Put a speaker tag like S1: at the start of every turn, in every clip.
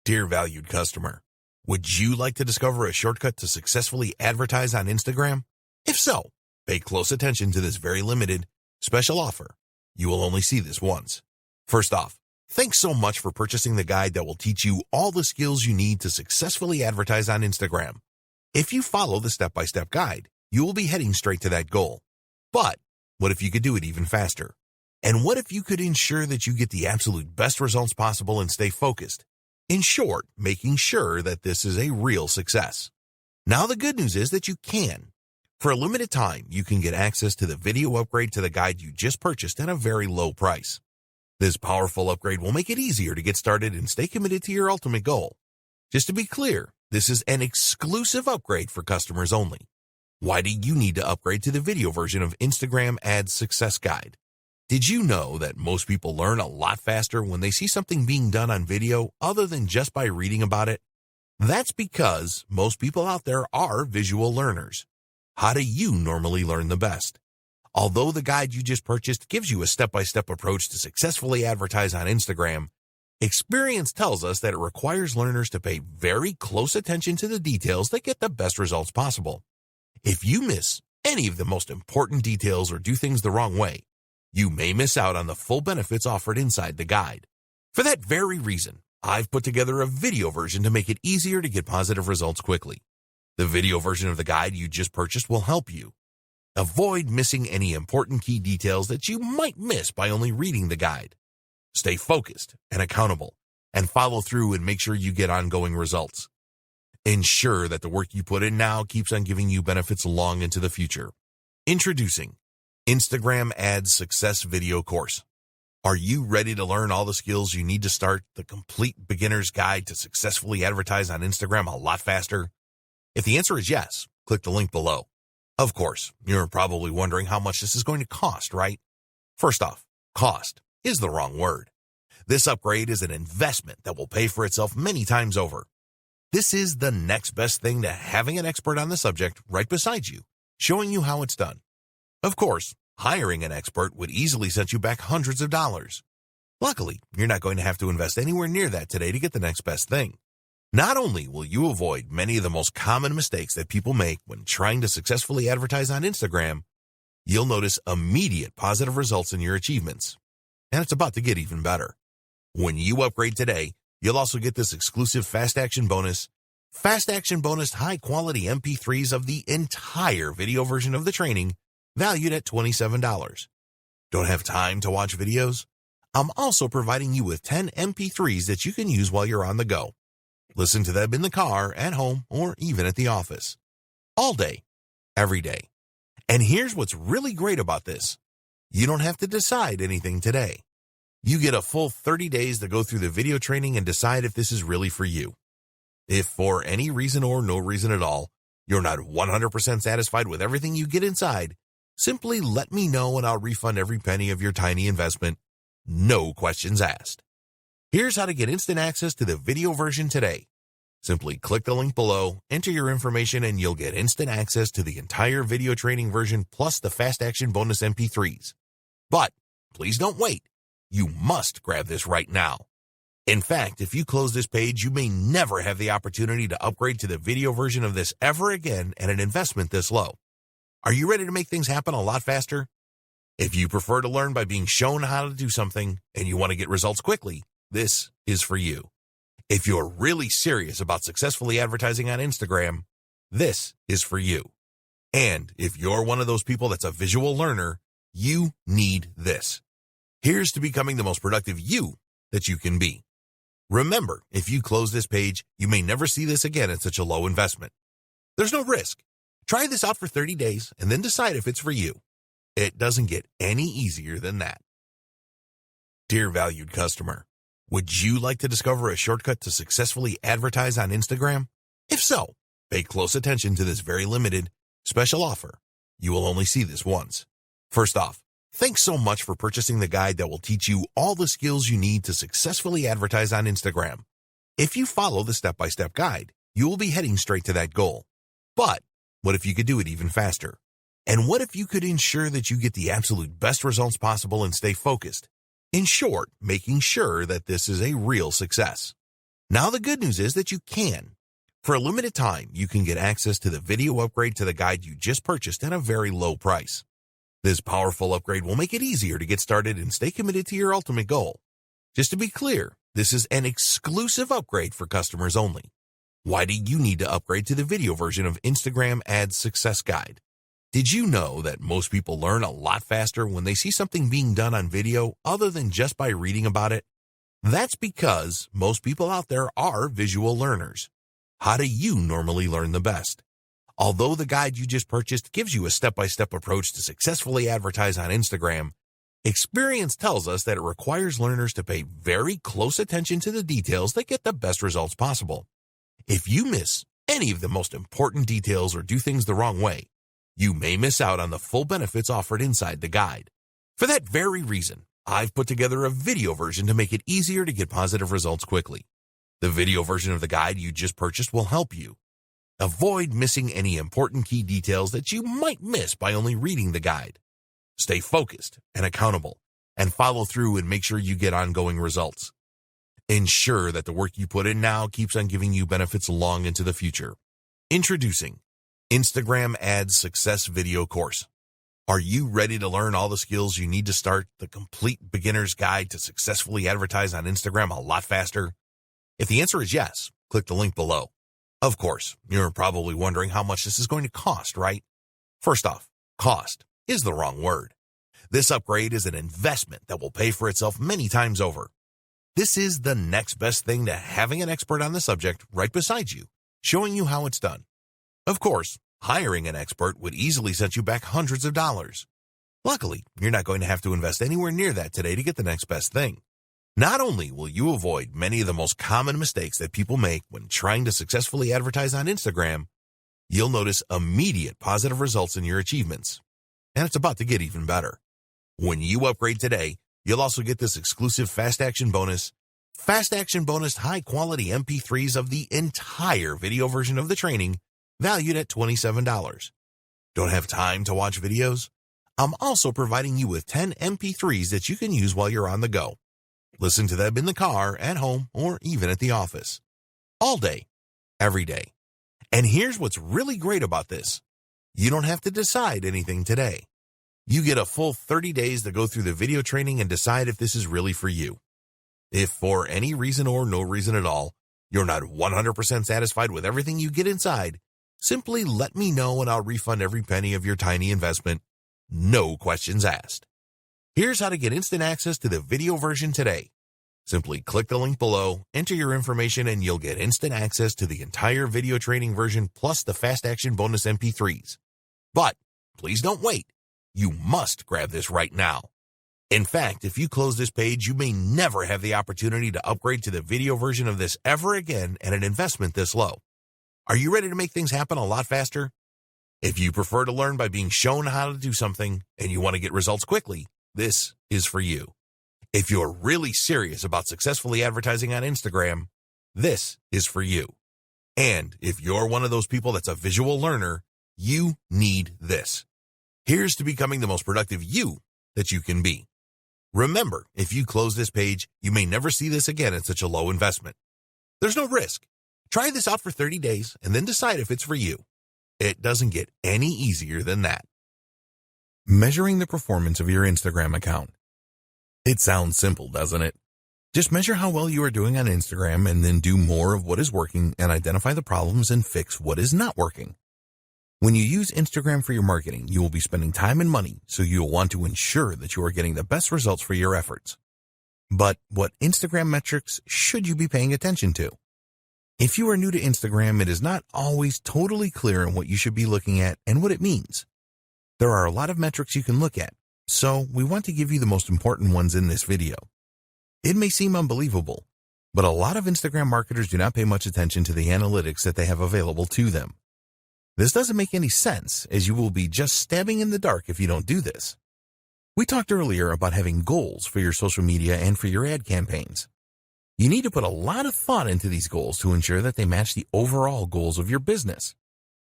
S1: Dear valued customer, would you like to discover a shortcut to successfully advertise on Instagram? If so, pay close attention to this very limited special offer. You will only see this once. First off, thanks so much for purchasing the guide that will teach you all the skills you need to successfully advertise on Instagram. If you follow the step-by-step guide, you will be heading straight to that goal. But what if you could do it even faster? And what if you could ensure that you get the absolute best results possible and stay focused? In short, making sure that this is a real success. Now the good news is that you can. For a limited time, you can get access to the video upgrade to the guide you just purchased at a very low price. This powerful upgrade will make it easier to get started and stay committed to your ultimate goal. Just to be clear, this is an exclusive upgrade for customers only. Why do you need to upgrade to the video version of Instagram Ads Success Guide? Did you know that most people learn a lot faster when they see something being done on video other than just by reading about it? That's because most people out there are visual learners. How do you normally learn the best? Although the guide you just purchased gives you a step-by-step approach to successfully advertise on Instagram, experience tells us that it requires learners to pay very close attention to the details that get the best results possible. If you miss any of the most important details or do things the wrong way, you may miss out on the full benefits offered inside the guide. For that very reason, I've put together a video version to make it easier to get positive results quickly. The video version of the guide you just purchased will help you avoid missing any important key details that you might miss by only reading the guide. Stay focused and accountable, and follow through and make sure you get ongoing results. Ensure that the work you put in now keeps on giving you benefits long into the future. Introducing Instagram Ads Success Video Course. Are you ready to learn all the skills you need to start the complete beginner's guide to successfully advertise on Instagram a lot faster? If the answer is yes, click the link below. Of course, you're probably wondering how much this is going to cost, right? First off, cost is the wrong word. This upgrade is an investment that will pay for itself many times over. This is the next best thing to having an expert on the subject right beside you, showing you how it's done. Of course, hiring an expert would easily set you back hundreds of dollars. Luckily, you're not going to have to invest anywhere near that today to get the next best thing. Not only will you avoid many of the most common mistakes that people make when trying to successfully advertise on Instagram, you'll notice immediate positive results in your achievements. And it's about to get even better. When you upgrade today, you'll also get this exclusive Fast Action bonus high-quality MP3s of the entire video version of the training, valued at $27. Don't have time to watch videos? I'm also providing you with 10 MP3s that you can use while you're on the go. Listen to them in the car, at home, or even at the office. All day, every day. And here's what's really great about this. You don't have to decide anything today. You get a full 30 days to go through the video training and decide if this is really for you. If for any reason or no reason at all, you're not 100% satisfied with everything you get inside, simply let me know and I'll refund every penny of your tiny investment. No questions asked. Here's how to get instant access to the video version today. Simply click the link below, enter your information, and you'll get instant access to the entire video training version plus the Fast Action bonus MP3s. But please don't wait. You must grab this right now. In fact, if you close this page, you may never have the opportunity to upgrade to the video version of this ever again at an investment this low. Are you ready to make things happen a lot faster? If you prefer to learn by being shown how to do something and you want to get results quickly, this is for you. If you're really serious about successfully advertising on Instagram, this is for you. And if you're one of those people that's a visual learner, you need this. Here's to becoming the most productive you that you can be. Remember, if you close this page, you may never see this again at such a low investment. There's no risk. Try this out for 30 days and then decide if it's for you. It doesn't get any easier than that. Dear valued customer, would you like to discover a shortcut to successfully advertise on Instagram? If so, pay close attention to this very limited special offer. You will only see this once. First off, thanks so much for purchasing the guide that will teach you all the skills you need to successfully advertise on Instagram. If you follow the step-by-step guide, you will be heading straight to that goal. But what if you could do it even faster? And what if you could ensure that you get the absolute best results possible and stay focused? In short, making sure that this is a real success. Now the good news is that you can. For a limited time, you can get access to the video upgrade to the guide you just purchased at a very low price. This powerful upgrade will make it easier to get started and stay committed to your ultimate goal. Just to be clear, this is an exclusive upgrade for customers only. Why do you need to upgrade to the video version of Instagram Ads Success Guide? Did you know that most people learn a lot faster when they see something being done on video other than just by reading about it? That's because most people out there are visual learners. How do you normally learn the best? Although the guide you just purchased gives you a step-by-step approach to successfully advertise on Instagram, experience tells us that it requires learners to pay very close attention to the details that get the best results possible. If you miss any of the most important details or do things the wrong way, you may miss out on the full benefits offered inside the guide. For that very reason, I've put together a video version to make it easier to get positive results quickly. The video version of the guide you just purchased will help you. Avoid missing any important key details that you might miss by only reading the guide. Stay focused and accountable, and follow through and make sure you get ongoing results. Ensure that the work you put in now keeps on giving you benefits long into the future. Introducing Instagram Ads Success Video Course. Are you ready to learn all the skills you need to start the complete beginner's guide to successfully advertise on Instagram a lot faster? If the answer is yes, click the link below. Of course, you're probably wondering how much this is going to cost, right? First off, cost is the wrong word. This upgrade is an investment that will pay for itself many times over. This is the next best thing to having an expert on the subject right beside you, showing you how it's done. Of course, hiring an expert would easily set you back hundreds of dollars. Luckily, you're not going to have to invest anywhere near that today to get the next best thing. Not only will you avoid many of the most common mistakes that people make when trying to successfully advertise on Instagram, you'll notice immediate positive results in your achievements. And it's about to get even better. When you upgrade today, you'll also get this exclusive Fast Action Bonus high-quality MP3s of the entire video version of the training, valued at $27. Don't have time to watch videos? I'm also providing you with 10 MP3s that you can use while you're on the go. Listen to them in the car, at home, or even at the office. All day, every day. And here's what's really great about this. You don't have to decide anything today. You get a full 30 days to go through the video training and decide if this is really for you. If for any reason or no reason at all, you're not 100% satisfied with everything you get inside, simply let me know and I'll refund every penny of your tiny investment. No questions asked. Here's how to get instant access to the video version today. Simply click the link below, enter your information, and you'll get instant access to the entire video training version plus the Fast Action Bonus MP3s. But please don't wait. You must grab this right now. In fact, if you close this page, you may never have the opportunity to upgrade to the video version of this ever again at an investment this low. Are you ready to make things happen a lot faster? If you prefer to learn by being shown how to do something and you want to get results quickly, this is for you. If you're really serious about successfully advertising on Instagram, this is for you. And if you're one of those people that's a visual learner, you need this. Here's to becoming the most productive you that you can be. Remember, if you close this page, you may never see this again at such a low investment. There's no risk. Try this out for 30 days and then decide if it's for you. It doesn't get any easier than that. Measuring the performance of your Instagram account. It sounds simple, doesn't it? Just measure how well you are doing on Instagram and then do more of what is working and identify the problems and fix what is not working. When you use Instagram for your marketing, you will be spending time and money, so you'll want to ensure that you are getting the best results for your efforts. But what Instagram metrics should you be paying attention to? If you are new to Instagram, it is not always totally clear on what you should be looking at and what it means. There are a lot of metrics you can look at, so we want to give you the most important ones in this video. It may seem unbelievable, but a lot of Instagram marketers do not pay much attention to the analytics that they have available to them. This doesn't make any sense, as you will be just stabbing in the dark if you don't do this. We talked earlier about having goals for your social media and for your ad campaigns. You need to put a lot of thought into these goals to ensure that they match the overall goals of your business.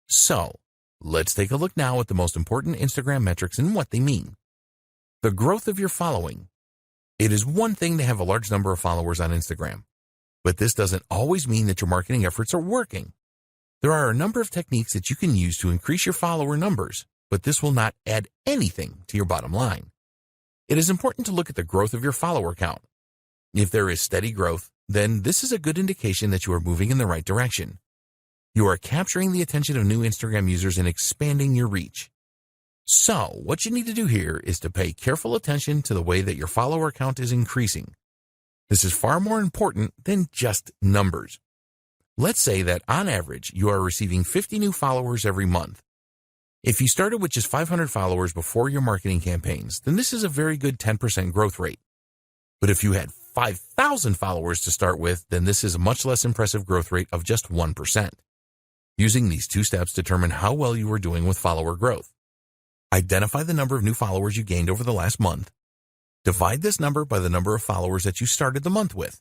S1: So, let's take a look now at the most important Instagram metrics and what they mean. The growth of your following. It is one thing to have a large number of followers on Instagram. But this doesn't always mean that your marketing efforts are working. There are a number of techniques that you can use to increase your follower numbers, but this will not add anything to your bottom line. It is important to look at the growth of your follower count. If there is steady growth, then this is a good indication that you are moving in the right direction. You are capturing the attention of new Instagram users and expanding your reach. So, what you need to do here is to pay careful attention to the way that your follower count is increasing. This is far more important than just numbers. Let's say that on average, you are receiving 50 new followers every month. If you started with just 500 followers before your marketing campaigns, then this is a very good 10% growth rate. But if you had 5,000 followers to start with, then this is a much less impressive growth rate of just 1%. Using these two steps determine how well you are doing with follower growth. Identify the number of new followers you gained over the last month. Divide this number by the number of followers that you started the month with.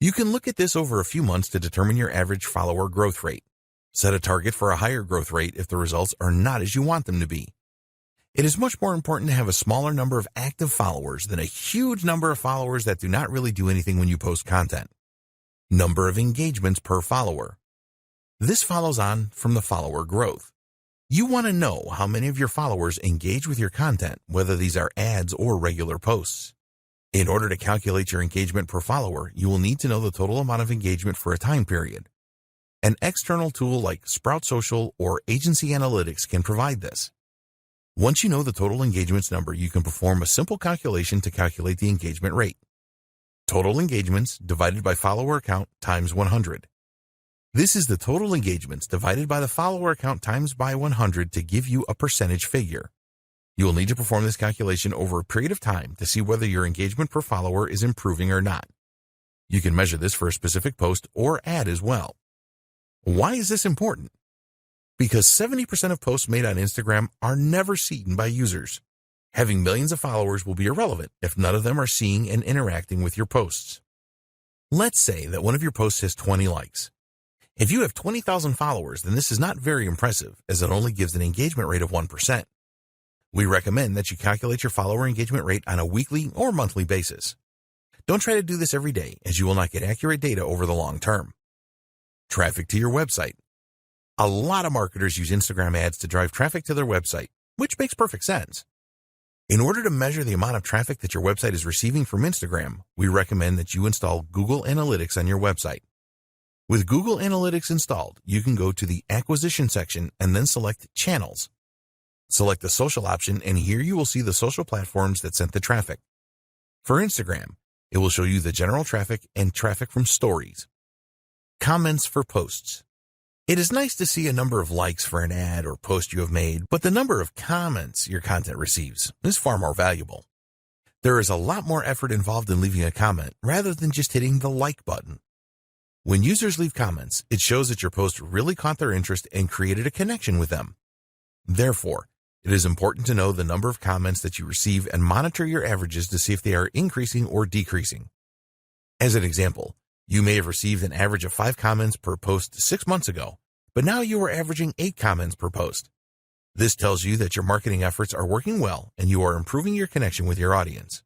S1: You can look at this over a few months to determine your average follower growth rate. Set a target for a higher growth rate if the results are not as you want them to be. It is much more important to have a smaller number of active followers than a huge number of followers that do not really do anything when you post content. Number of engagements per follower. This follows on from the follower growth. You want to know how many of your followers engage with your content, whether these are ads or regular posts. In order to calculate your engagement per follower, you will need to know the total amount of engagement for a time period. An external tool like Sprout Social or Agency Analytics can provide this. Once you know the total engagements number, you can perform a simple calculation to calculate the engagement rate. Total engagements divided by follower count times 100. This is the total engagements divided by the follower count times by 100 to give you a percentage figure. You will need to perform this calculation over a period of time to see whether your engagement per follower is improving or not. You can measure this for a specific post or ad as well. Why is this important? Because 70% of posts made on Instagram are never seen by users. Having millions of followers will be irrelevant if none of them are seeing and interacting with your posts. Let's say that one of your posts has 20 likes. If you have 20,000 followers, then this is not very impressive, as it only gives an engagement rate of 1%. We recommend that you calculate your follower engagement rate on a weekly or monthly basis. Don't try to do this every day, as you will not get accurate data over the long term. Traffic to your website. A lot of marketers use Instagram ads to drive traffic to their website, which makes perfect sense. In order to measure the amount of traffic that your website is receiving from Instagram, we recommend that you install Google Analytics on your website. With Google Analytics installed, you can go to the Acquisition section and then select Channels. Select the Social option, and here you will see the social platforms that sent the traffic. For Instagram, it will show you the general traffic and traffic from stories. Comments for posts. It is nice to see a number of likes for an ad or post you have made, but the number of comments your content receives is far more valuable. There is a lot more effort involved in leaving a comment rather than just hitting the like button. When users leave comments, it shows that your post really caught their interest and created a connection with them. Therefore, it is important to know the number of comments that you receive and monitor your averages to see if they are increasing or decreasing. As an example, you may have received an average of 5 comments per post 6 months ago, but now you are averaging 8 comments per post. This tells you that your marketing efforts are working well and you are improving your connection with your audience.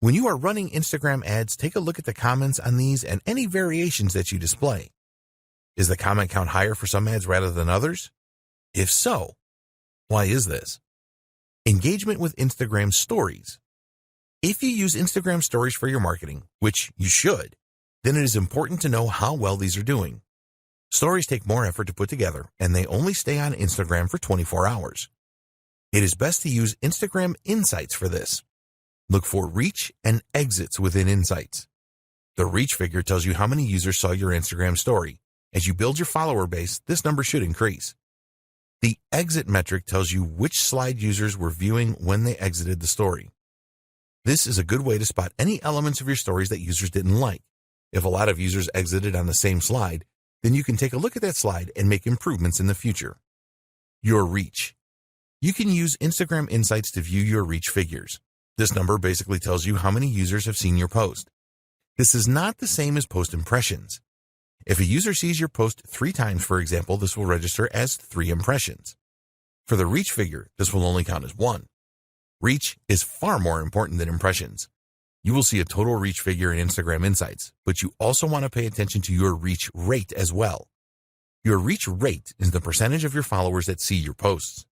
S1: When you are running Instagram ads, take a look at the comments on these and any variations that you display. Is the comment count higher for some ads rather than others? If so, why is this? Engagement with Instagram Stories. If you use Instagram Stories for your marketing, which you should, then it is important to know how well these are doing. Stories take more effort to put together, and they only stay on Instagram for 24 hours. It is best to use Instagram Insights for this. Look for reach and exits within Insights. The reach figure tells you how many users saw your Instagram story. As you build your follower base, this number should increase. The exit metric tells you which slide users were viewing when they exited the story. This is a good way to spot any elements of your stories that users didn't like. If a lot of users exited on the same slide, then you can take a look at that slide and make improvements in the future. Your reach. You can use Instagram Insights to view your reach figures. This number basically tells you how many users have seen your post. This is not the same as post impressions. If a user sees your post 3 times, for example, this will register as 3 impressions. For the reach figure, this will only count as 1. Reach is far more important than impressions. You will see a total reach figure in Instagram Insights, but you also want to pay attention to your reach rate as well. Your reach rate is the percentage of your followers that see your posts.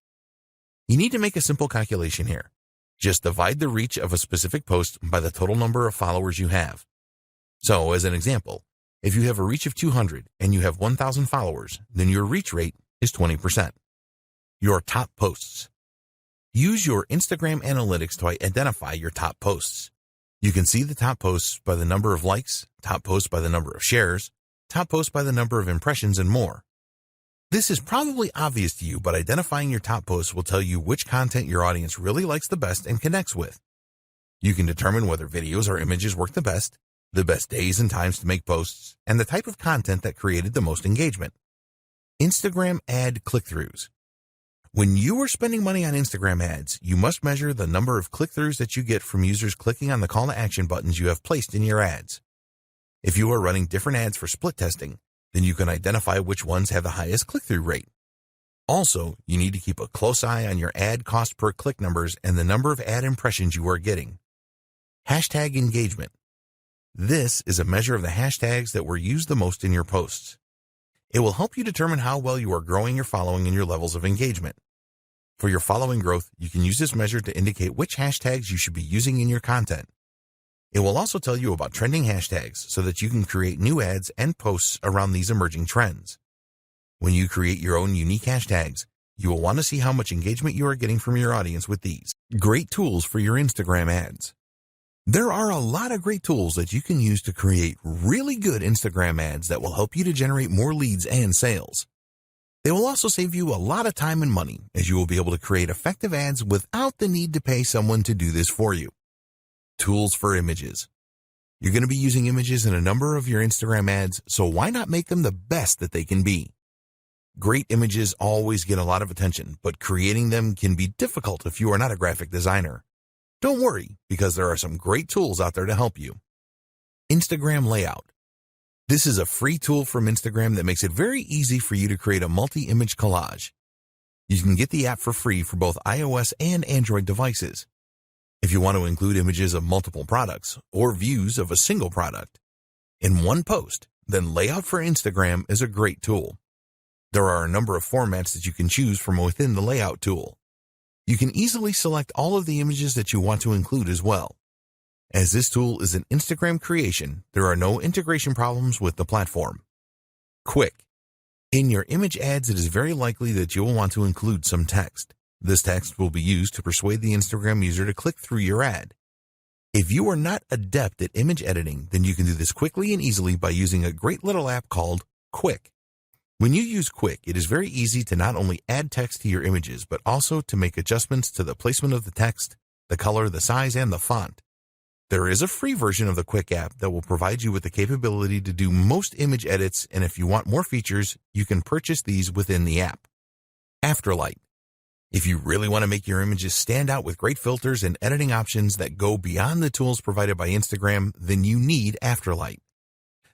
S1: You need to make a simple calculation here. Just divide the reach of a specific post by the total number of followers you have. So, as an example, if you have a reach of 200 and you have 1,000 followers, then your reach rate is 20%. Your top posts. Use your Instagram analytics to identify your top posts. You can see the top posts by the number of likes, top posts by the number of shares, top posts by the number of impressions, and more. This is probably obvious to you, but identifying your top posts will tell you which content your audience really likes the best and connects with. You can determine whether videos or images work the best days and times to make posts, and the type of content that created the most engagement. Instagram ad click-throughs. When you are spending money on Instagram ads, you must measure the number of click-throughs that you get from users clicking on the call to action buttons you have placed in your ads. If you are running different ads for split testing, then you can identify which ones have the highest click-through rate. Also, you need to keep a close eye on your ad cost per click numbers and the number of ad impressions you are getting. Hashtag engagement. This is a measure of the hashtags that were used the most in your posts. It will help you determine how well you are growing your following and your levels of engagement. For your following growth, you can use this measure to indicate which hashtags you should be using in your content. It will also tell you about trending hashtags so that you can create new ads and posts around these emerging trends. When you create your own unique hashtags, you will want to see how much engagement you are getting from your audience with these. Great tools for your Instagram ads. There are a lot of great tools that you can use to create really good Instagram ads that will help you to generate more leads and sales. They will also save you a lot of time and money, as you will be able to create effective ads without the need to pay someone to do this for you. Tools for images. You're going to be using images in a number of your Instagram ads, so why not make them the best that they can be? Great images always get a lot of attention, but creating them can be difficult if you are not a graphic designer. Don't worry, because there are some great tools out there to help you. Instagram Layout. This is a free tool from Instagram that makes it very easy for you to create a multi-image collage. You can get the app for free for both iOS and Android devices. If you want to include images of multiple products or views of a single product in one post, then Layout for Instagram is a great tool. There are a number of formats that you can choose from within the Layout tool. You can easily select all of the images that you want to include as well. As this tool is an Instagram creation, there are no integration problems with the platform. Quick. In your image ads, it is very likely that you will want to include some text. This text will be used to persuade the Instagram user to click through your ad. If you are not adept at image editing, then you can do this quickly and easily by using a great little app called Quick. When you use Quick, it is very easy to not only add text to your images, but also to make adjustments to the placement of the text, the color, the size, and the font. There is a free version of the Quick app that will provide you with the capability to do most image edits, and if you want more features, you can purchase these within the app. Afterlight. If you really want to make your images stand out with great filters and editing options that go beyond the tools provided by Instagram, then you need Afterlight.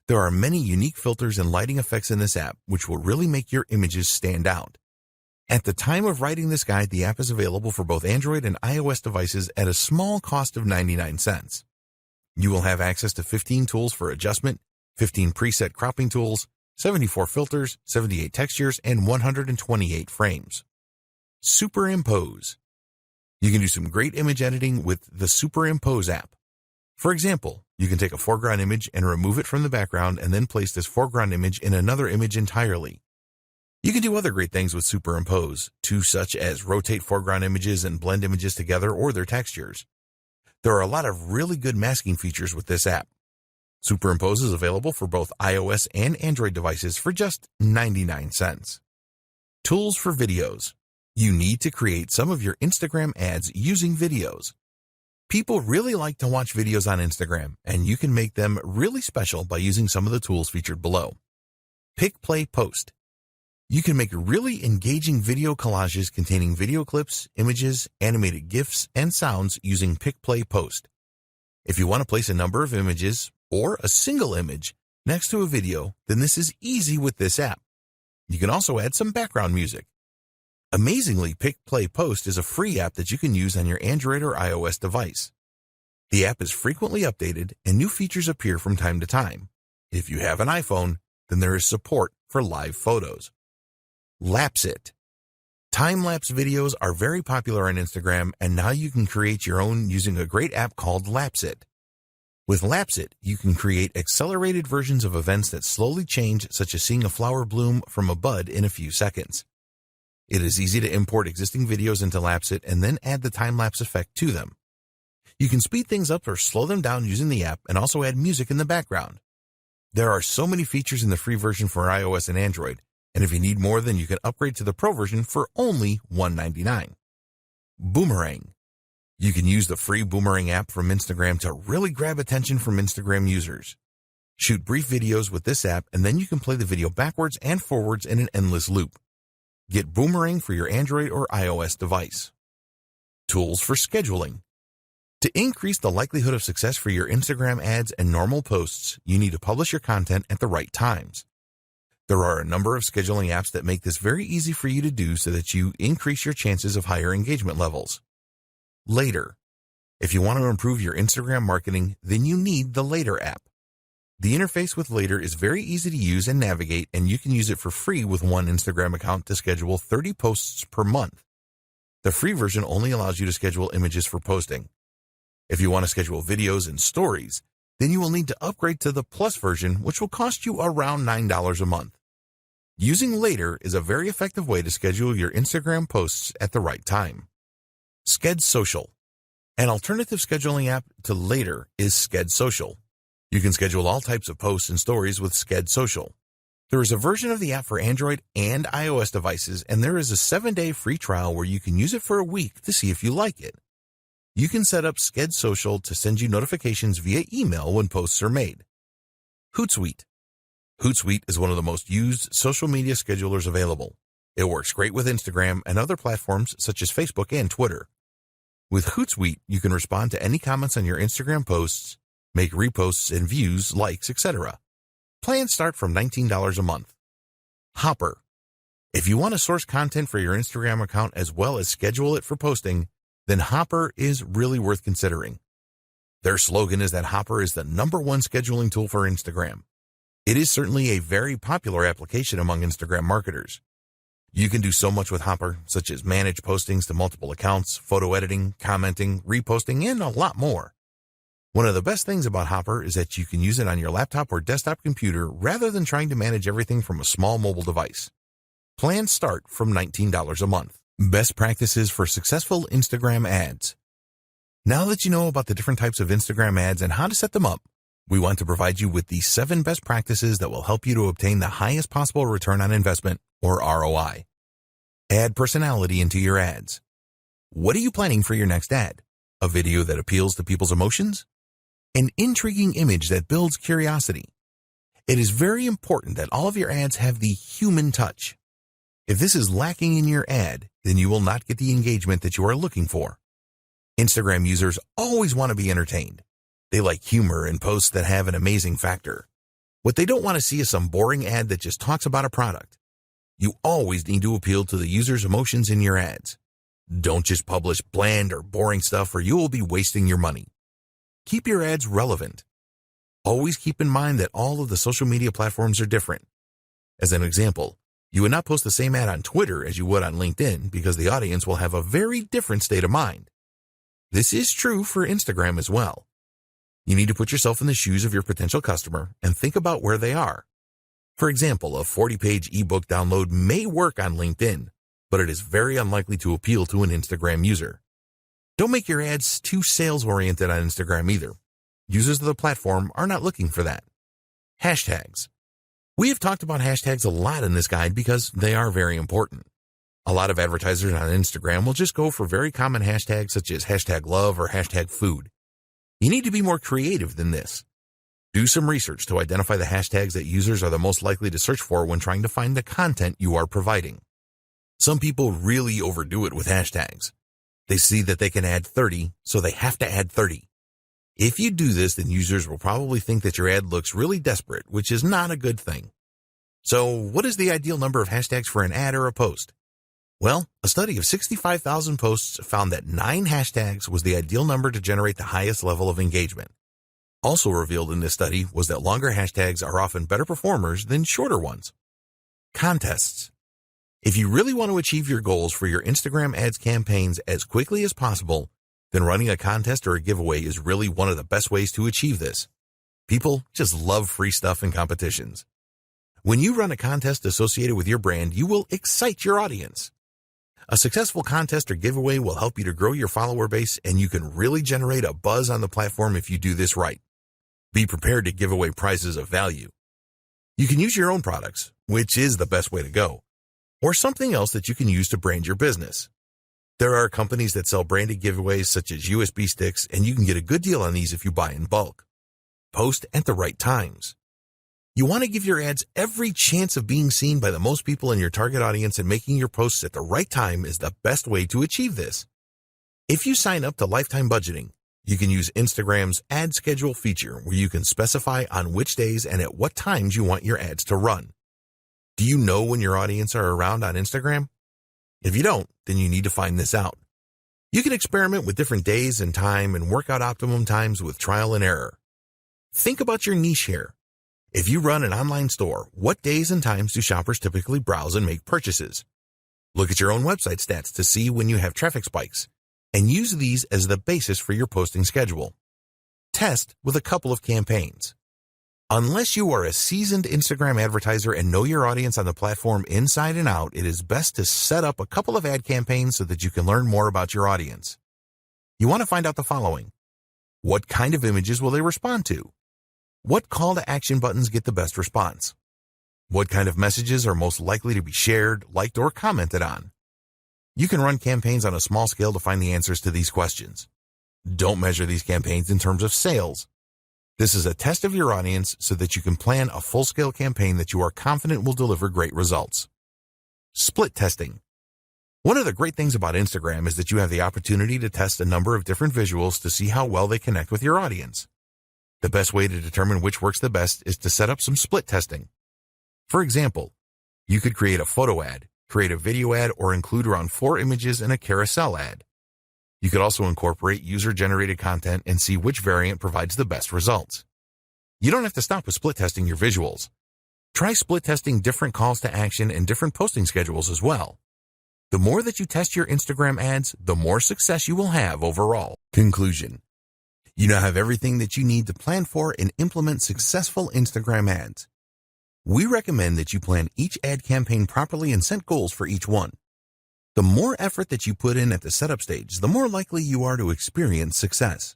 S1: There are many unique filters and lighting effects in this app which will really make your images stand out. At the time of writing this guide, the app is available for both Android and iOS devices at a small cost of 99 cents. You will have access to 15 tools for adjustment, 15 preset cropping tools, 74 filters, 78 textures, and 128 frames. Superimpose. You can do some great image editing with the Superimpose app. For example, you can take a foreground image and remove it from the background and then place this foreground image in another image entirely. You can do other great things with Superimpose, too, such as rotate foreground images and blend images together or their textures. There are a lot of really good masking features with this app. Superimpose is available for both iOS and Android devices for just 99 cents. Tools for videos. You need to create some of your Instagram ads using videos. People really like to watch videos on Instagram, and you can make them really special by using some of the tools featured below. Pick, Play, Post. You can make really engaging video collages containing video clips, images, animated GIFs, and sounds using Pick, Play, Post. If you want to place a number of images, or a single image, next to a video, then this is easy with this app. You can also add some background music. Amazingly, Pick, Play, Post is a free app that you can use on your Android or iOS device. The app is frequently updated and new features appear from time to time. If you have an iPhone, then there is support for live photos. Lapsit. Time-lapse videos are very popular on Instagram, and now you can create your own using a great app called Lapsit. With Lapsit, you can create accelerated versions of events that slowly change, such as seeing a flower bloom from a bud in a few seconds. It is easy to import existing videos into Lapsit and then add the time-lapse effect to them. You can speed things up or slow them down using the app and also add music in the background. There are so many features in the free version for iOS and Android, and if you need more, then you can upgrade to the Pro version for only $199. Boomerang. You can use the free Boomerang app from Instagram to really grab attention from Instagram users. Shoot brief videos with this app, and then you can play the video backwards and forwards in an endless loop. Get Boomerang for your Android or iOS device. Tools for scheduling. To increase the likelihood of success for your Instagram ads and normal posts, you need to publish your content at the right times. There are a number of scheduling apps that make this very easy for you to do so that you increase your chances of higher engagement levels. Later. If you want to improve your Instagram marketing, then you need the Later app. The interface with Later is very easy to use and navigate, and you can use it for free with one Instagram account to schedule 30 posts per month. The free version only allows you to schedule images for posting. If you want to schedule videos and stories, then you will need to upgrade to the Plus version, which will cost you around $9 a month. Using Later is a very effective way to schedule your Instagram posts at the right time. Sked Social. An alternative scheduling app to Later is Sked Social. You can schedule all types of posts and stories with Sked Social. There is a version of the app for Android and iOS devices, and there is a 7-day free trial where you can use it for a week to see if you like it. You can set up Sked Social to send you notifications via email when posts are made. Hootsuite. Hootsuite is one of the most used social media schedulers available. It works great with Instagram and other platforms such as Facebook and Twitter. With Hootsuite, you can respond to any comments on your Instagram posts, make reposts and views, likes, etc. Plans start from $19 a month. Hopper. If you want to source content for your Instagram account as well as schedule it for posting, then Hopper is really worth considering. Their slogan is that Hopper is the #1 scheduling tool for Instagram. It is certainly a very popular application among Instagram marketers. You can do so much with Hopper, such as manage postings to multiple accounts, photo editing, commenting, reposting, and a lot more. One of the best things about Hopper is that you can use it on your laptop or desktop computer rather than trying to manage everything from a small mobile device. Plans start from $19 a month. Best practices for successful Instagram ads. Now that you know about the different types of Instagram ads and how to set them up, we want to provide you with the 7 best practices that will help you to obtain the highest possible return on investment, or ROI. Add personality into your ads. What are you planning for your next ad? A video that appeals to people's emotions? An intriguing image that builds curiosity? It is very important that all of your ads have the human touch. If this is lacking in your ad, then you will not get the engagement that you are looking for. Instagram users always want to be entertained. They like humor and posts that have an amazing factor. What they don't want to see is some boring ad that just talks about a product. You always need to appeal to the user's emotions in your ads. Don't just publish bland or boring stuff, or you will be wasting your money. Keep your ads relevant. Always keep in mind that all of the social media platforms are different. As an example, you would not post the same ad on Twitter as you would on LinkedIn because the audience will have a very different state of mind. This is true for Instagram as well. You need to put yourself in the shoes of your potential customer and think about where they are. For example, a 40-page ebook download may work on LinkedIn, but it is very unlikely to appeal to an Instagram user. Don't make your ads too sales-oriented on Instagram either. Users of the platform are not looking for that. Hashtags. We have talked about hashtags a lot in this guide because they are very important. A lot of advertisers on Instagram will just go for very common hashtags such as #love or #food. You need to be more creative than this. Do some research to identify the hashtags that users are the most likely to search for when trying to find the content you are providing. Some people really overdo it with hashtags. They see that they can add 30, so they have to add 30. If you do this, then users will probably think that your ad looks really desperate, which is not a good thing. So, what is the ideal number of hashtags for an ad or a post? Well, a study of 65,000 posts found that 9 hashtags was the ideal number to generate the highest level of engagement. Also revealed in this study was that longer hashtags are often better performers than shorter ones. Contests. If you really want to achieve your goals for your Instagram ads campaigns as quickly as possible, then running a contest or a giveaway is really one of the best ways to achieve this. People just love free stuff and competitions. When you run a contest associated with your brand, you will excite your audience. A successful contest or giveaway will help you to grow your follower base, and you can really generate a buzz on the platform if you do this right. Be prepared to give away prizes of value. You can use your own products, which is the best way to go, or something else that you can use to brand your business. There are companies that sell branded giveaways such as USB sticks, and you can get a good deal on these if you buy in bulk. Post at the right times. You want to give your ads every chance of being seen by the most people in your target audience, and making your posts at the right time is the best way to achieve this. If you sign up to lifetime budgeting, you can use Instagram's ad schedule feature, where you can specify on which days and at what times you want your ads to run. Do you know when your audience are around on Instagram? If you don't, then you need to find this out. You can experiment with different days and time and work out optimum times with trial and error. Think about your niche here. If you run an online store, what days and times do shoppers typically browse and make purchases? Look at your own website stats to see when you have traffic spikes, and use these as the basis for your posting schedule. Test with a couple of campaigns. Unless you are a seasoned Instagram advertiser and know your audience on the platform inside and out, it is best to set up a couple of ad campaigns so that you can learn more about your audience. You want to find out the following. What kind of images will they respond to? What call to action buttons get the best response? What kind of messages are most likely to be shared, liked, or commented on? You can run campaigns on a small scale to find the answers to these questions. Don't measure these campaigns in terms of sales. This is a test of your audience so that you can plan a full-scale campaign that you are confident will deliver great results. Split testing. One of the great things about Instagram is that you have the opportunity to test a number of different visuals to see how well they connect with your audience. The best way to determine which works the best is to set up some split testing. For example, you could create a photo ad, create a video ad, or include around 4 images in a carousel ad. You could also incorporate user-generated content and see which variant provides the best results. You don't have to stop with split testing your visuals. Try split testing different calls to action and different posting schedules as well. The more that you test your Instagram ads, the more success you will have overall. Conclusion. You now have everything that you need to plan for and implement successful Instagram ads. We recommend that you plan each ad campaign properly and set goals for each one. The more effort that you put in at the setup stage, the more likely you are to experience success.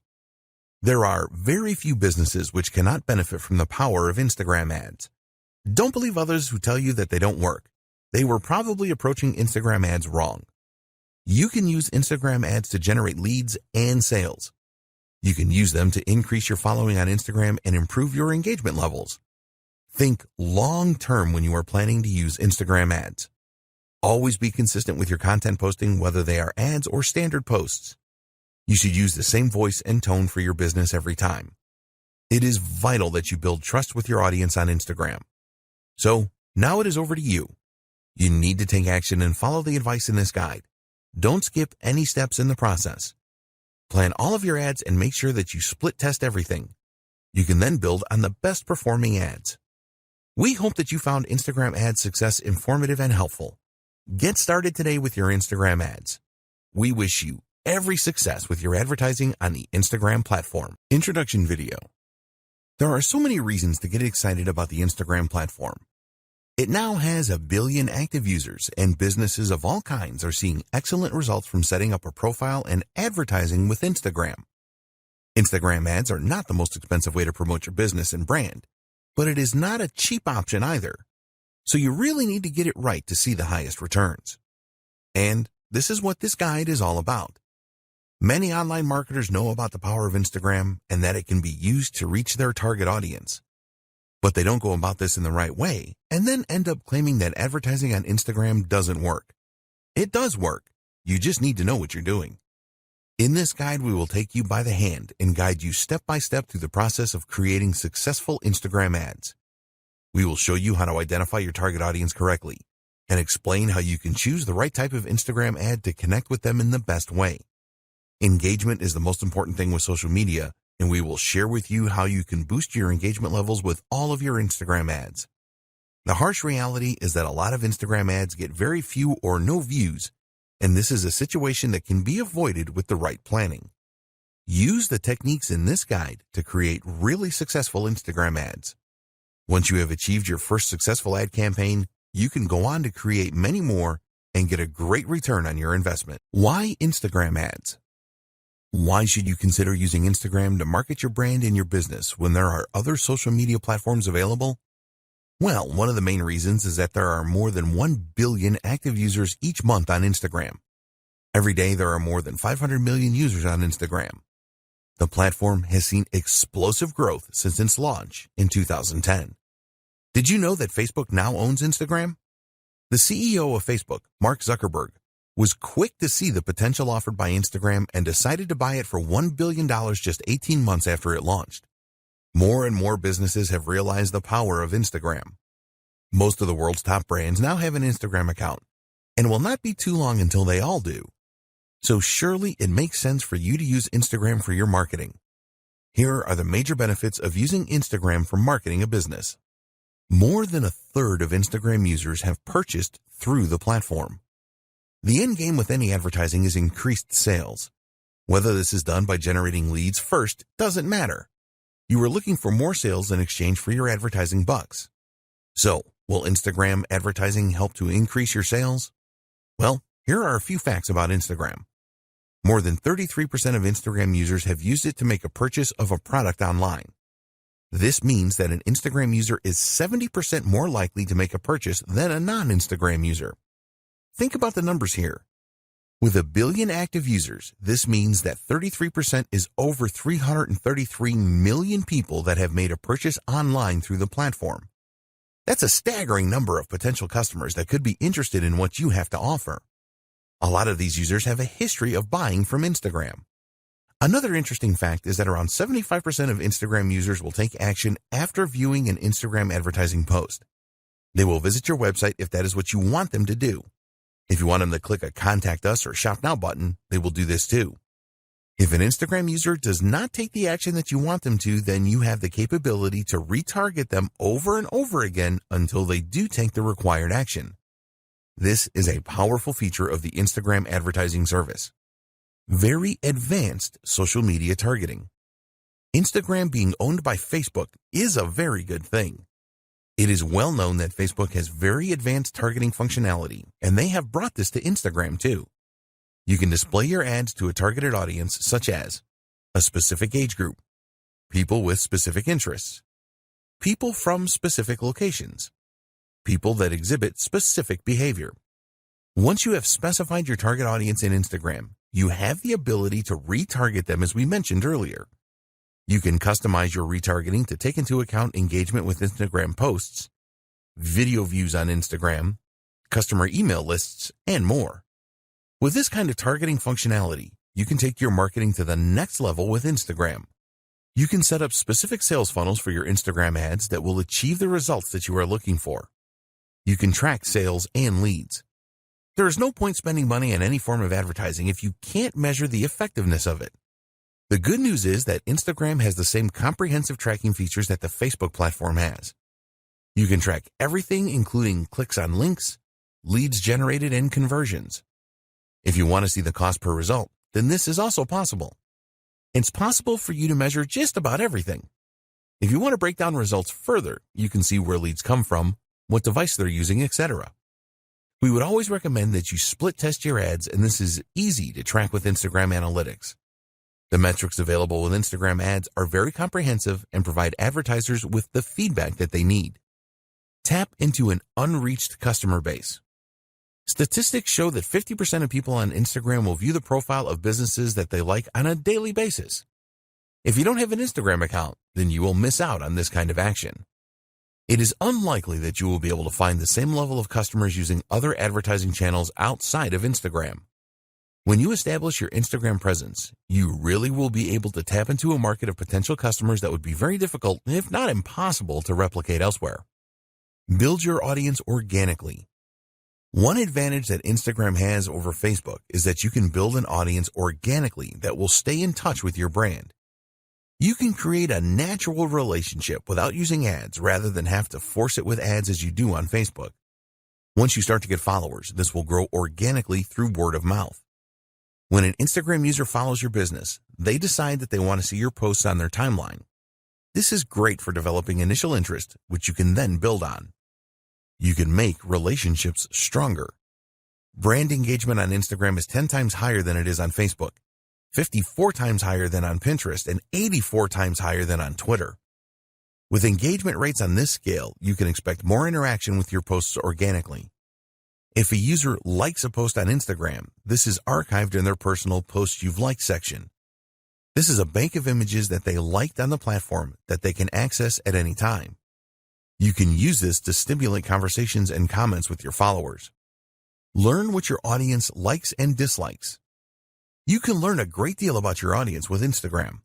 S1: There are very few businesses which cannot benefit from the power of Instagram ads. Don't believe others who tell you that they don't work. They were probably approaching Instagram ads wrong. You can use Instagram ads to generate leads and sales. You can use them to increase your following on Instagram and improve your engagement levels. Think long-term when you are planning to use Instagram ads. Always be consistent with your content posting, whether they are ads or standard posts. You should use the same voice and tone for your business every time. It is vital that you build trust with your audience on Instagram. So, now it is over to you. You need to take action and follow the advice in this guide. Don't skip any steps in the process. Plan all of your ads and make sure that you split test everything. You can then build on the best performing ads. We hope that you found Instagram ad success informative and helpful. Get started today with your Instagram ads. We wish you every success with your advertising on the Instagram platform. Introduction video. There are so many reasons to get excited about the Instagram platform. It now has 1 billion active users, and businesses of all kinds are seeing excellent results from setting up a profile and advertising with Instagram. Instagram ads are not the most expensive way to promote your business and brand, but it is not a cheap option either. So you really need to get it right to see the highest returns. And this is what this guide is all about. Many online marketers know about the power of Instagram and that it can be used to reach their target audience. But they don't go about this in the right way and then end up claiming that advertising on Instagram doesn't work. It does work. You just need to know what you're doing. In this guide, we will take you by the hand and guide you step by step through the process of creating successful Instagram ads. We will show you how to identify your target audience correctly, and explain how you can choose the right type of Instagram ad to connect with them in the best way. Engagement is the most important thing with social media, and we will share with you how you can boost your engagement levels with all of your Instagram ads. The harsh reality is that a lot of Instagram ads get very few or no views, and this is a situation that can be avoided with the right planning. Use the techniques in this guide to create really successful Instagram ads. Once you have achieved your first successful ad campaign, you can go on to create many more and get a great return on your investment. Why Instagram ads? Why should you consider using Instagram to market your brand and your business when there are other social media platforms available? Well, one of the main reasons is that there are more than 1 billion active users each month on Instagram. Every day there are more than 500 million users on Instagram. The platform has seen explosive growth since its launch in 2010. Did you know that Facebook now owns Instagram? The CEO of Facebook, Mark Zuckerberg, was quick to see the potential offered by Instagram and decided to buy it for $1 billion just 18 months after it launched. More and more businesses have realized the power of Instagram. Most of the world's top brands now have an Instagram account, and it will not be too long until they all do. So surely it makes sense for you to use Instagram for your marketing. Here are the major benefits of using Instagram for marketing a business. More than a third of Instagram users have purchased through the platform. The end game with any advertising is increased sales. Whether this is done by generating leads first doesn't matter. You are looking for more sales in exchange for your advertising bucks. So, will Instagram advertising help to increase your sales? Well, here are a few facts about Instagram. More than 33% of Instagram users have used it to make a purchase of a product online. This means that an Instagram user is 70% more likely to make a purchase than a non-Instagram user. Think about the numbers here. With 1 billion active users, this means that 33% is over 333 million people that have made a purchase online through the platform. That's a staggering number of potential customers that could be interested in what you have to offer. A lot of these users have a history of buying from Instagram. Another interesting fact is that around 75% of Instagram users will take action after viewing an Instagram advertising post. They will visit your website if that is what you want them to do. If you want them to click a Contact Us or Shop Now button, they will do this too. If an Instagram user does not take the action that you want them to, then you have the capability to retarget them over and over again until they do take the required action. This is a powerful feature of the Instagram advertising service. Very advanced social media targeting. Instagram being owned by Facebook is a very good thing. It is well known that Facebook has very advanced targeting functionality, and they have brought this to Instagram too. You can display your ads to a targeted audience such as a specific age group, people with specific interests, people from specific locations, people that exhibit specific behavior. Once you have specified your target audience in Instagram, you have the ability to retarget them as we mentioned earlier. You can customize your retargeting to take into account engagement with Instagram posts, video views on Instagram, customer email lists, and more. With this kind of targeting functionality, you can take your marketing to the next level with Instagram. You can set up specific sales funnels for your Instagram ads that will achieve the results that you are looking for. You can track sales and leads. There is no point spending money on any form of advertising if you can't measure the effectiveness of it. The good news is that Instagram has the same comprehensive tracking features that the Facebook platform has. You can track everything including clicks on links, leads generated, and conversions. If you want to see the cost per result, then this is also possible. It's possible for you to measure just about everything. If you want to break down results further, you can see where leads come from, what device they're using, etc. We would always recommend that you split test your ads, and this is easy to track with Instagram Analytics. The metrics available with Instagram ads are very comprehensive and provide advertisers with the feedback that they need. Tap into an unreached customer base. Statistics show that 50% of people on Instagram will view the profile of businesses that they like on a daily basis. If you don't have an Instagram account, then you will miss out on this kind of action. It is unlikely that you will be able to find the same level of customers using other advertising channels outside of Instagram. When you establish your Instagram presence, you really will be able to tap into a market of potential customers that would be very difficult, if not impossible, to replicate elsewhere. Build your audience organically. One advantage that Instagram has over Facebook is that you can build an audience organically that will stay in touch with your brand. You can create a natural relationship without using ads rather than have to force it with ads as you do on Facebook. Once you start to get followers, this will grow organically through word of mouth. When an Instagram user follows your business, they decide that they want to see your posts on their timeline. This is great for developing initial interest, which you can then build on. You can make relationships stronger. Brand engagement on Instagram is 10 times higher than it is on Facebook, 54 times higher than on Pinterest, and 84 times higher than on Twitter. With engagement rates on this scale, you can expect more interaction with your posts organically. If a user likes a post on Instagram, this is archived in their personal Posts You've Liked section. This is a bank of images that they liked on the platform that they can access at any time. You can use this to stimulate conversations and comments with your followers. Learn what your audience likes and dislikes. You can learn a great deal about your audience with Instagram.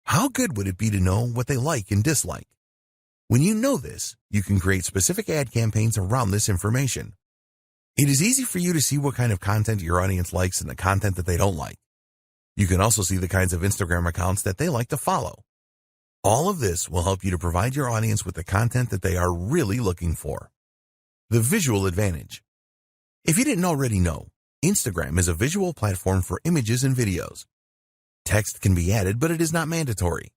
S1: How good would it be to know what they like and dislike? When you know this, you can create specific ad campaigns around this information. It is easy for you to see what kind of content your audience likes and the content that they don't like. You can also see the kinds of Instagram accounts that they like to follow. All of this will help you to provide your audience with the content that they are really looking for. The visual advantage. If you didn't already know, Instagram is a visual platform for images and videos. Text can be added, but it is not mandatory.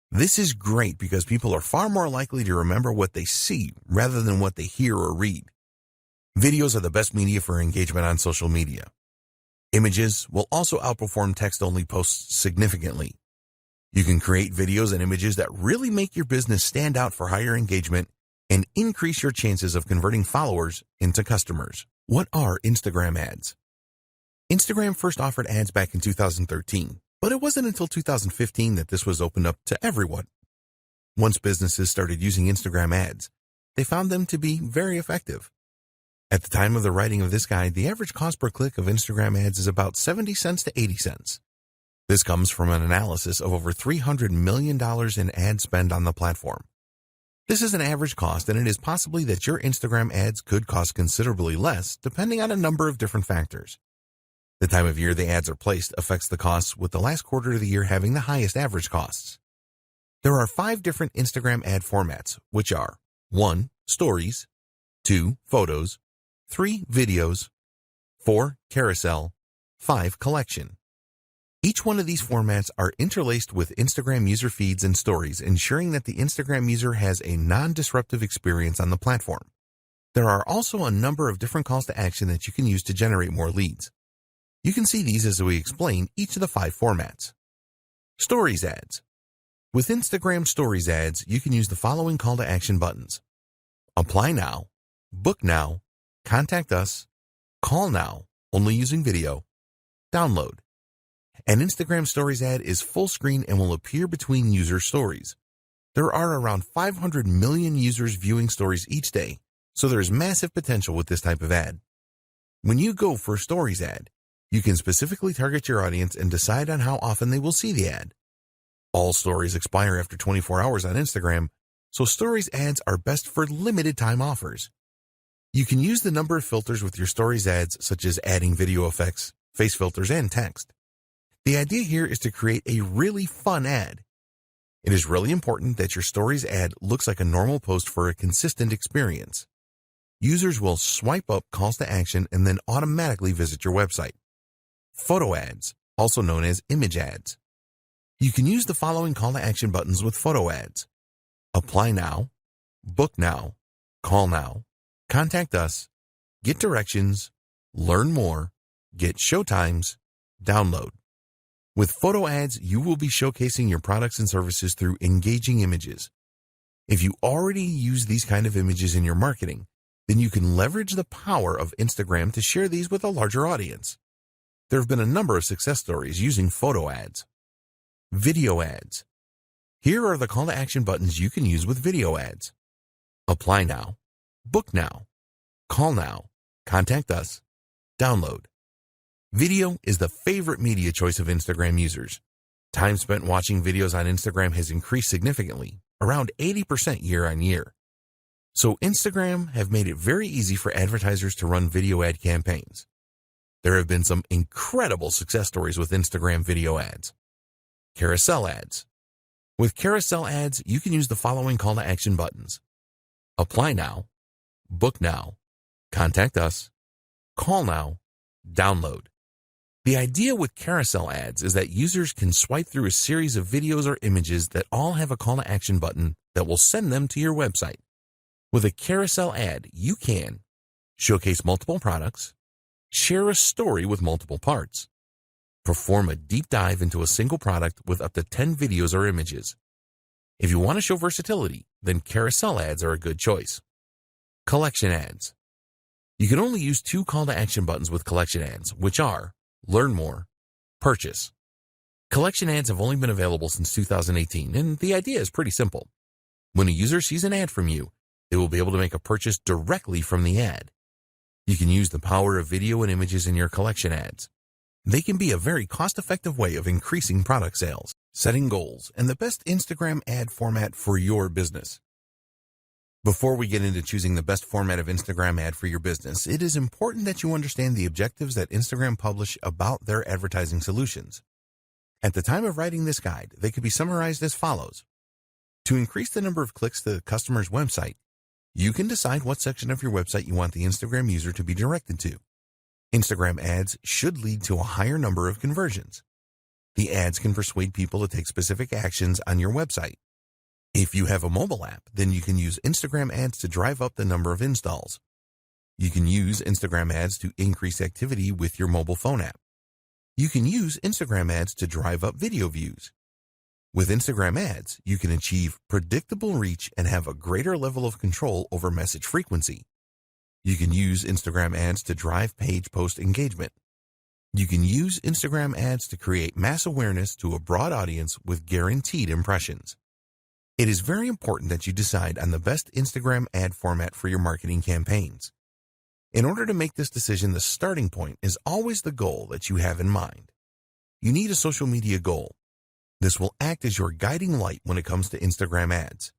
S1: This is great because people are far more likely to remember what they see rather than what they hear or read. Videos are the best media for engagement on social media. Images will also outperform text-only posts significantly. You can create videos and images that really make your business stand out for higher engagement and increase your chances of converting followers into customers. What are Instagram ads? Instagram first offered ads back in 2013, but it wasn't until 2015 that this was opened up to everyone. Once businesses started using Instagram ads, they found them to be very effective. At the time of the writing of this guide, the average cost per click of Instagram ads is about 70 cents to 80 cents. This comes from an analysis of over $300 million in ad spend on the platform. This is an average cost, and it is possibly that your Instagram ads could cost considerably less depending on a number of different factors. The time of year the ads are placed affects the costs, with the last quarter of the year having the highest average costs. There are 5 different Instagram ad formats, which are 1. Stories, 2. Photos, 3. Videos, 4. Carousel, 5. Collection. Each one of these formats are interlaced with Instagram user feeds and stories, ensuring that the Instagram user has a non-disruptive experience on the platform. There are also a number of different calls to action that you can use to generate more leads. You can see these as we explain each of the 5 formats. Stories ads. With Instagram Stories ads, you can use the following call to action buttons: Apply now, Book now, Contact us, Call now, only using video, Download. An Instagram Stories ad is full screen and will appear between user stories. There are around 500 million users viewing stories each day, so there is massive potential with this type of ad. When you go for a Stories ad, you can specifically target your audience and decide on how often they will see the ad. All stories expire after 24 hours on Instagram, so Stories ads are best for limited time offers. You can use the number of filters with your Stories ads, such as adding video effects, face filters, and text. The idea here is to create a really fun ad. It is really important that your Stories ad looks like a normal post for a consistent experience. Users will swipe up calls to action and then automatically visit your website. Photo ads, also known as image ads. You can use the following call to action buttons with photo ads: Apply now, Book now, Call now, Contact us, Get directions, Learn more, Get showtimes, Download. With photo ads, you will be showcasing your products and services through engaging images. If you already use these kind of images in your marketing, then you can leverage the power of Instagram to share these with a larger audience. There have been a number of success stories using photo ads. Video ads. Here are the call to action buttons you can use with video ads: Apply now, Book now, Call now, Contact us, Download. Video is the favorite media choice of Instagram users. Time spent watching videos on Instagram has increased significantly, around 80% year on year. So Instagram have made it very easy for advertisers to run video ad campaigns. There have been some incredible success stories with Instagram video ads. Carousel ads. With carousel ads, you can use the following call to action buttons: apply now, book now, contact us, call now, download. The idea with carousel ads is that users can swipe through a series of videos or images that all have a call to action button that will send them to your website. With a carousel ad, you can showcase multiple products, share a story with multiple parts, perform a deep dive into a single product with up to 10 videos or images. If you want to show versatility, then carousel ads are a good choice. Collection ads. You can only use 2 call to action buttons with collection ads, which are learn more, purchase. Collection ads have only been available since 2018, and the idea is pretty simple. When a user sees an ad from you, they will be able to make a purchase directly from the ad. You can use the power of video and images in your collection ads. They can be a very cost-effective way of increasing product sales, setting goals, and the best Instagram ad format for your business. Before we get into choosing the best format of Instagram ad for your business, it is important that you understand the objectives that Instagram publish about their advertising solutions. At the time of writing this guide, they could be summarized as follows. To increase the number of clicks to the customer's website, you can decide what section of your website you want the Instagram user to be directed to. Instagram ads should lead to a higher number of conversions. The ads can persuade people to take specific actions on your website. If you have a mobile app, then you can use Instagram ads to drive up the number of installs. You can use Instagram ads to increase activity with your mobile phone app. You can use Instagram ads to drive up video views. With Instagram ads, you can achieve predictable reach and have a greater level of control over message frequency. You can use Instagram ads to drive page post engagement. You can use Instagram ads to create mass awareness to a broad audience with guaranteed impressions. It is very important that you decide on the best Instagram ad format for your marketing campaigns. In order to make this decision, the starting point is always the goal that you have in mind. You need a social media goal. This will act as your guiding light when it comes to Instagram ads.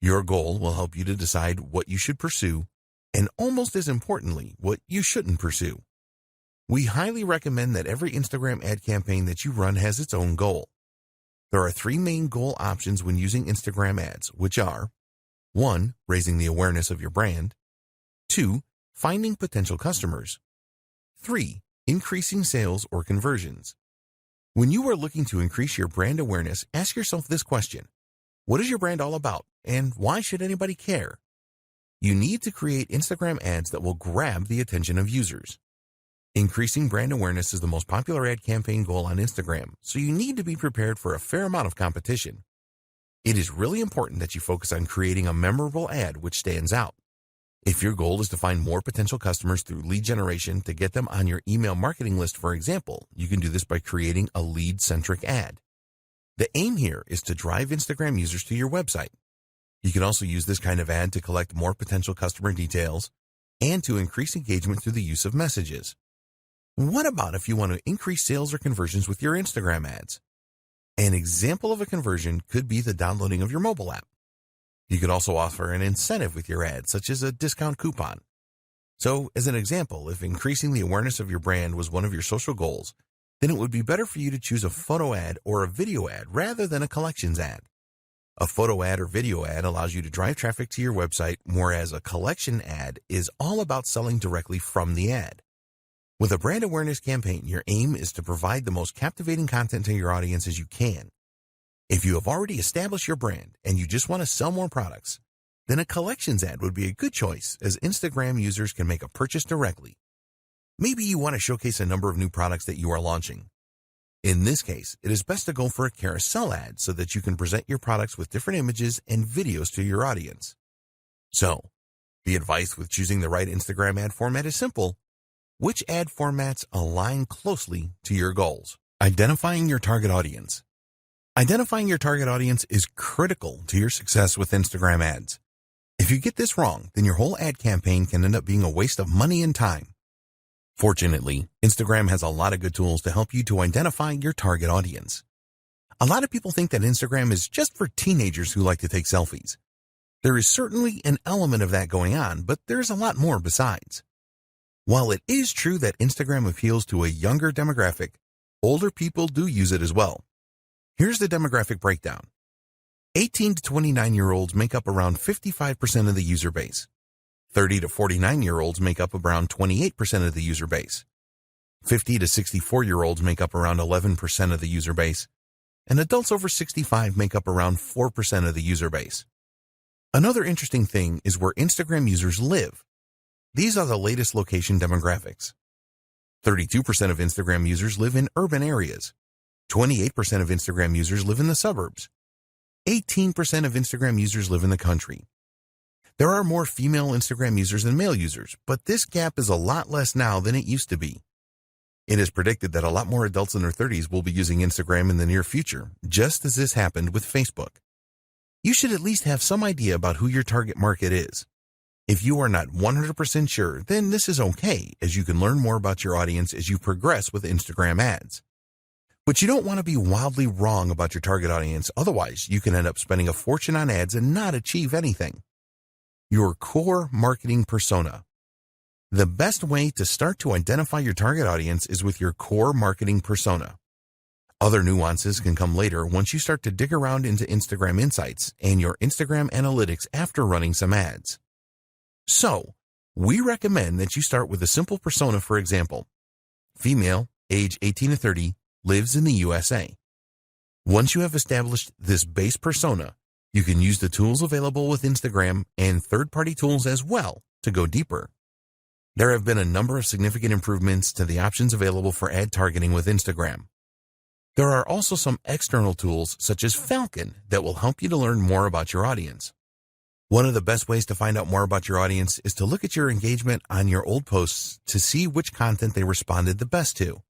S1: Your goal will help you to decide what you should pursue, and almost as importantly, what you shouldn't pursue. We highly recommend that every Instagram ad campaign that you run has its own goal. There are 3 main goal options when using Instagram ads, which are 1. Raising the awareness of your brand. 2. Finding potential customers. 3. Increasing sales or conversions. When you are looking to increase your brand awareness, ask yourself this question. What is your brand all about, and why should anybody care? You need to create Instagram ads that will grab the attention of users. Increasing brand awareness is the most popular ad campaign goal on Instagram, so you need to be prepared for a fair amount of competition. It is really important that you focus on creating a memorable ad which stands out. If your goal is to find more potential customers through lead generation to get them on your email marketing list, for example, you can do this by creating a lead-centric ad. The aim here is to drive Instagram users to your website. You can also use this kind of ad to collect more potential customer details and to increase engagement through the use of messages. What about if you want to increase sales or conversions with your Instagram ads? An example of a conversion could be the downloading of your mobile app. You could also offer an incentive with your ad, such as a discount coupon. So, as an example, if increasing the awareness of your brand was one of your social goals, then it would be better for you to choose a photo ad or a video ad rather than a collections ad. A photo ad or video ad allows you to drive traffic to your website, whereas a collection ad is all about selling directly from the ad. With a brand awareness campaign, your aim is to provide the most captivating content to your audience as you can. If you have already established your brand and you just want to sell more products, then a collections ad would be a good choice as Instagram users can make a purchase directly. Maybe you want to showcase a number of new products that you are launching. In this case, it is best to go for a carousel ad so that you can present your products with different images and videos to your audience. So, the advice with choosing the right Instagram ad format is simple. Which ad formats align closely to your goals? Identifying your target audience. Identifying your target audience is critical to your success with Instagram ads. If you get this wrong, then your whole ad campaign can end up being a waste of money and time. Fortunately, Instagram has a lot of good tools to help you to identify your target audience. A lot of people think that Instagram is just for teenagers who like to take selfies. There is certainly an element of that going on, but there's a lot more besides. While it is true that Instagram appeals to a younger demographic, older people do use it as well. Here's the demographic breakdown. 18 to 29-year-olds make up around 55% of the user base. 30 to 49-year-olds make up around 28% of the user base. 50 to 64-year-olds make up around 11% of the user base. And adults over 65 make up around 4% of the user base. Another interesting thing is where Instagram users live. These are the latest location demographics. 32% of Instagram users live in urban areas. 28% of Instagram users live in the suburbs. 18% of Instagram users live in the country. There are more female Instagram users than male users, but this gap is a lot less now than it used to be. It is predicted that a lot more adults in their 30s will be using Instagram in the near future, just as this happened with Facebook. You should at least have some idea about who your target market is. If you are not 100% sure, then this is okay, as you can learn more about your audience as you progress with Instagram ads. But you don't want to be wildly wrong about your target audience, otherwise you can end up spending a fortune on ads and not achieve anything. Your core marketing persona. The best way to start to identify your target audience is with your core marketing persona. Other nuances can come later once you start to dig around into Instagram Insights and your Instagram analytics after running some ads. So, we recommend that you start with a simple persona. For example, female, age 18 to 30, lives in the USA. Once you have established this base persona, you can use the tools available with Instagram and third-party tools as well to go deeper. There have been a number of significant improvements to the options available for ad targeting with Instagram. There are also some external tools such as Falcon that will help you to learn more about your audience. One of the best ways to find out more about your audience is to look at your engagement on your old posts to see which content they responded the best to.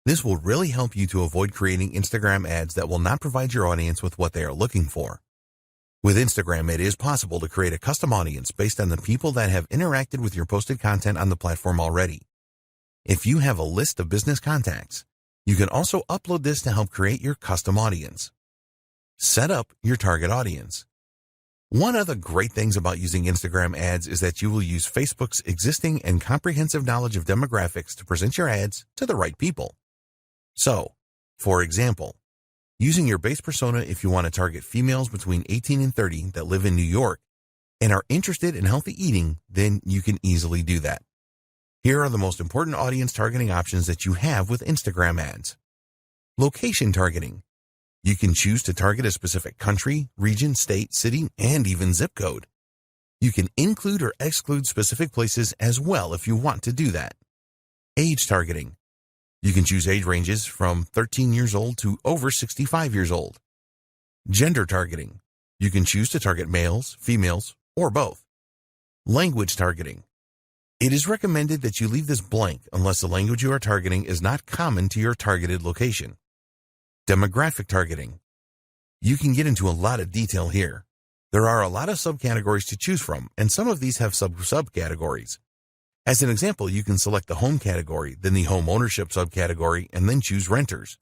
S1: This will really help you to avoid creating Instagram ads that will not provide your audience with what they are looking for. With Instagram, it is possible to create a custom audience based on the people that have interacted with your posted content on the platform already. If you have a list of business contacts, you can also upload this to help create your custom audience. Set up your target audience. One of the great things about using Instagram ads is that you will use Facebook's existing and comprehensive knowledge of demographics to present your ads to the right people. So, for example, using your base persona if you want to target females between 18 and 30 that live in New York and are interested in healthy eating, then you can easily do that. Here are the most important audience targeting options that you have with Instagram ads. Location targeting. You can choose to target a specific country, region, state, city, and even zip code. You can include or exclude specific places as well if you want to do that. Age targeting. You can choose age ranges from 13 years old to over 65 years old. Gender targeting. You can choose to target males, females, or both. Language targeting. It is recommended that you leave this blank unless the language you are targeting is not common to your targeted location. Demographic targeting. You can get into a lot of detail here. There are a lot of subcategories to choose from, and some of these have subcategories. As an example, you can select the home category, then the home ownership subcategory, and then choose renters.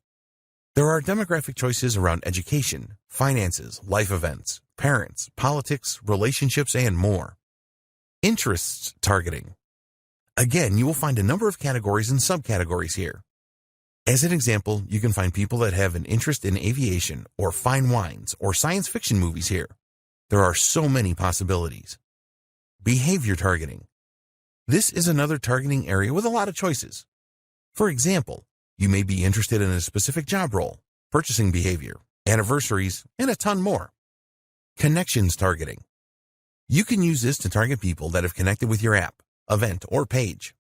S1: There are demographic choices around education, finances, life events, parents, politics, relationships, and more. Interests targeting. Again, you will find a number of categories and subcategories here. As an example, you can find people that have an interest in aviation or fine wines or science fiction movies here. There are so many possibilities. Behavior targeting. This is another targeting area with a lot of choices. For example, you may be interested in a specific job role, purchasing behavior, anniversaries, and a ton more. Connections targeting. You can use this to target people that have connected with your app, event, or page.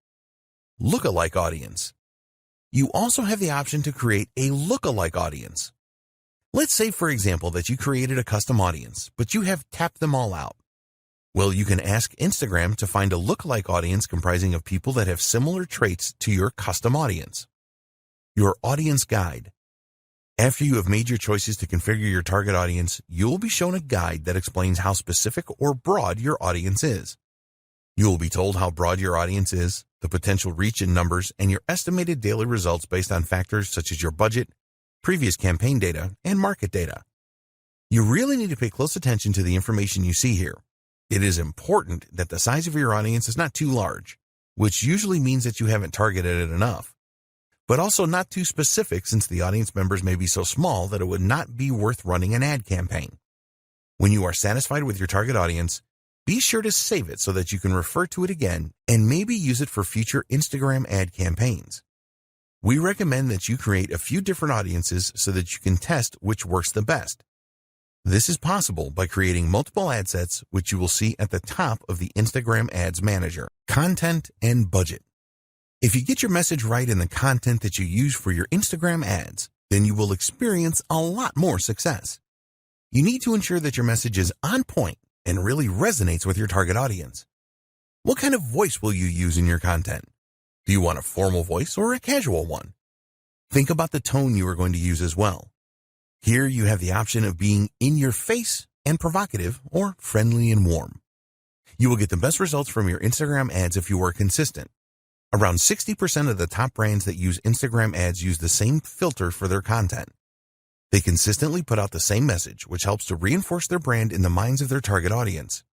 S1: Lookalike audience. You also have the option to create a lookalike audience. Let's say, for example, that you created a custom audience, but you have tapped them all out. Well, you can ask Instagram to find a lookalike audience comprising of people that have similar traits to your custom audience. Your audience guide. After you have made your choices to configure your target audience, you will be shown a guide that explains how specific or broad your audience is. You will be told how broad your audience is, the potential reach in numbers, and your estimated daily results based on factors such as your budget, previous campaign data, and market data. You really need to pay close attention to the information you see here. It is important that the size of your audience is not too large, which usually means that you haven't targeted it enough, but also not too specific since the audience members may be so small that it would not be worth running an ad campaign. When you are satisfied with your target audience, be sure to save it so that you can refer to it again and maybe use it for future Instagram ad campaigns. We recommend that you create a few different audiences so that you can test which works the best. This is possible by creating multiple ad sets, which you will see at the top of the Instagram Ads Manager. Content and budget. If you get your message right in the content that you use for your Instagram ads, then you will experience a lot more success. You need to ensure that your message is on point and really resonates with your target audience. What kind of voice will you use in your content? Do you want a formal voice or a casual one? Think about the tone you are going to use as well. Here you have the option of being in your face and provocative or friendly and warm. You will get the best results from your Instagram ads if you are consistent. Around 60% of the top brands that use Instagram ads use the same filter for their content. They consistently put out the same message, which helps to reinforce their brand in the minds of their target audience.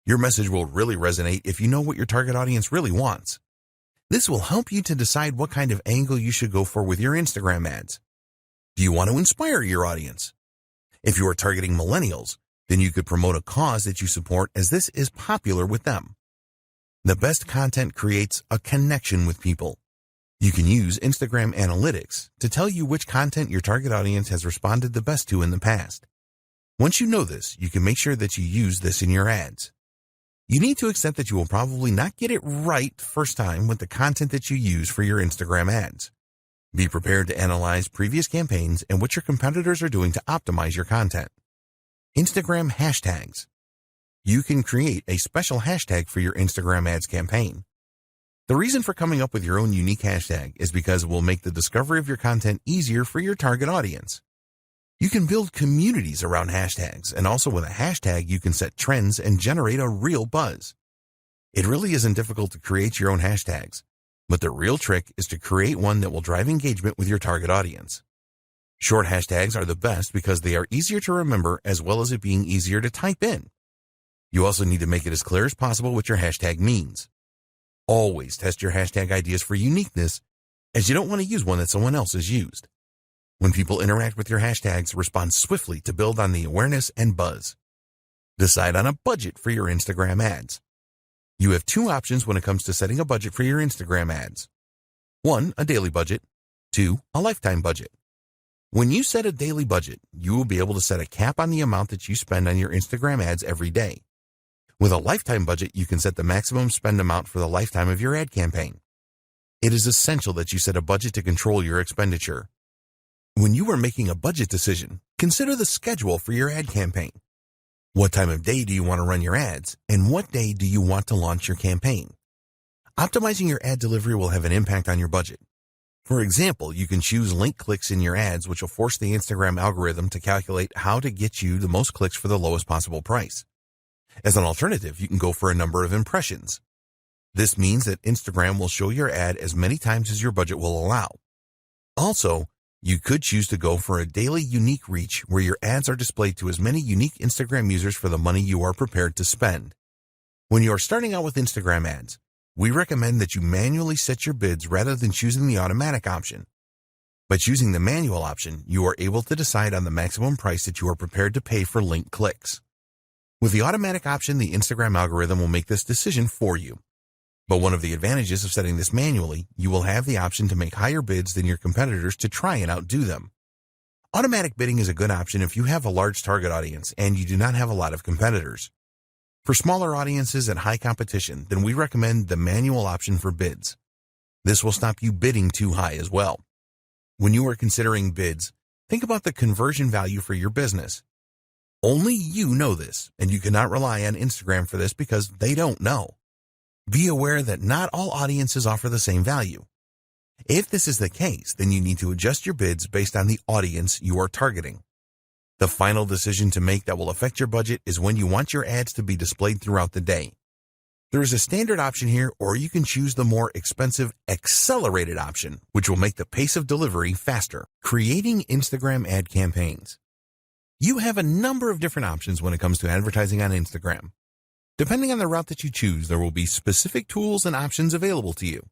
S1: Your message will really resonate if you know what your target audience really wants. This will help you to decide what kind of angle you should go for with your Instagram ads. Do you want to inspire your audience? If you are targeting millennials, then you could promote a cause that you support as this is popular with them. The best content creates a connection with people. You can use Instagram Analytics to tell you which content your target audience has responded the best to in the past. Once you know this, you can make sure that you use this in your ads. You need to accept that you will probably not get it right first time with the content that you use for your Instagram ads. Be prepared to analyze previous campaigns and what your competitors are doing to optimize your content. Instagram hashtags. You can create a special hashtag for your Instagram ads campaign. The reason for coming up with your own unique hashtag is because it will make the discovery of your content easier for your target audience. You can build communities around hashtags, and also with a hashtag you can set trends and generate a real buzz. It really isn't difficult to create your own hashtags, but the real trick is to create one that will drive engagement with your target audience. Short hashtags are the best because they are easier to remember as well as it being easier to type in. You also need to make it as clear as possible what your hashtag means. Always test your hashtag ideas for uniqueness, as you don't want to use one that someone else has used. When people interact with your hashtags, respond swiftly to build on the awareness and buzz. Decide on a budget for your Instagram ads. You have two options when it comes to setting a budget for your Instagram ads. 1, a daily budget. 2, a lifetime budget. When you set a daily budget, you will be able to set a cap on the amount that you spend on your Instagram ads every day. With a lifetime budget, you can set the maximum spend amount for the lifetime of your ad campaign. It is essential that you set a budget to control your expenditure. When you are making a budget decision, consider the schedule for your ad campaign. What time of day do you want to run your ads, and what day do you want to launch your campaign? Optimizing your ad delivery will have an impact on your budget. For example, you can choose link clicks in your ads, which will force the Instagram algorithm to calculate how to get you the most clicks for the lowest possible price. As an alternative, you can go for a number of impressions. This means that Instagram will show your ad as many times as your budget will allow. Also, you could choose to go for a daily unique reach where your ads are displayed to as many unique Instagram users for the money you are prepared to spend. When you are starting out with Instagram ads, we recommend that you manually set your bids rather than choosing the automatic option. By choosing the manual option, you are able to decide on the maximum price that you are prepared to pay for link clicks. With the automatic option, the Instagram algorithm will make this decision for you. But one of the advantages of setting this manually, you will have the option to make higher bids than your competitors to try and outdo them. Automatic bidding is a good option if you have a large target audience and you do not have a lot of competitors. For smaller audiences and high competition, then we recommend the manual option for bids. This will stop you bidding too high as well. When you are considering bids, think about the conversion value for your business. Only you know this, and you cannot rely on Instagram for this because they don't know. Be aware that not all audiences offer the same value. If this is the case, then you need to adjust your bids based on the audience you are targeting. The final decision to make that will affect your budget is when you want your ads to be displayed throughout the day. There is a standard option here, or you can choose the more expensive accelerated option, which will make the pace of delivery faster. Creating Instagram ad campaigns. You have a number of different options when it comes to advertising on Instagram. Depending on the route that you choose, there will be specific tools and options available to you.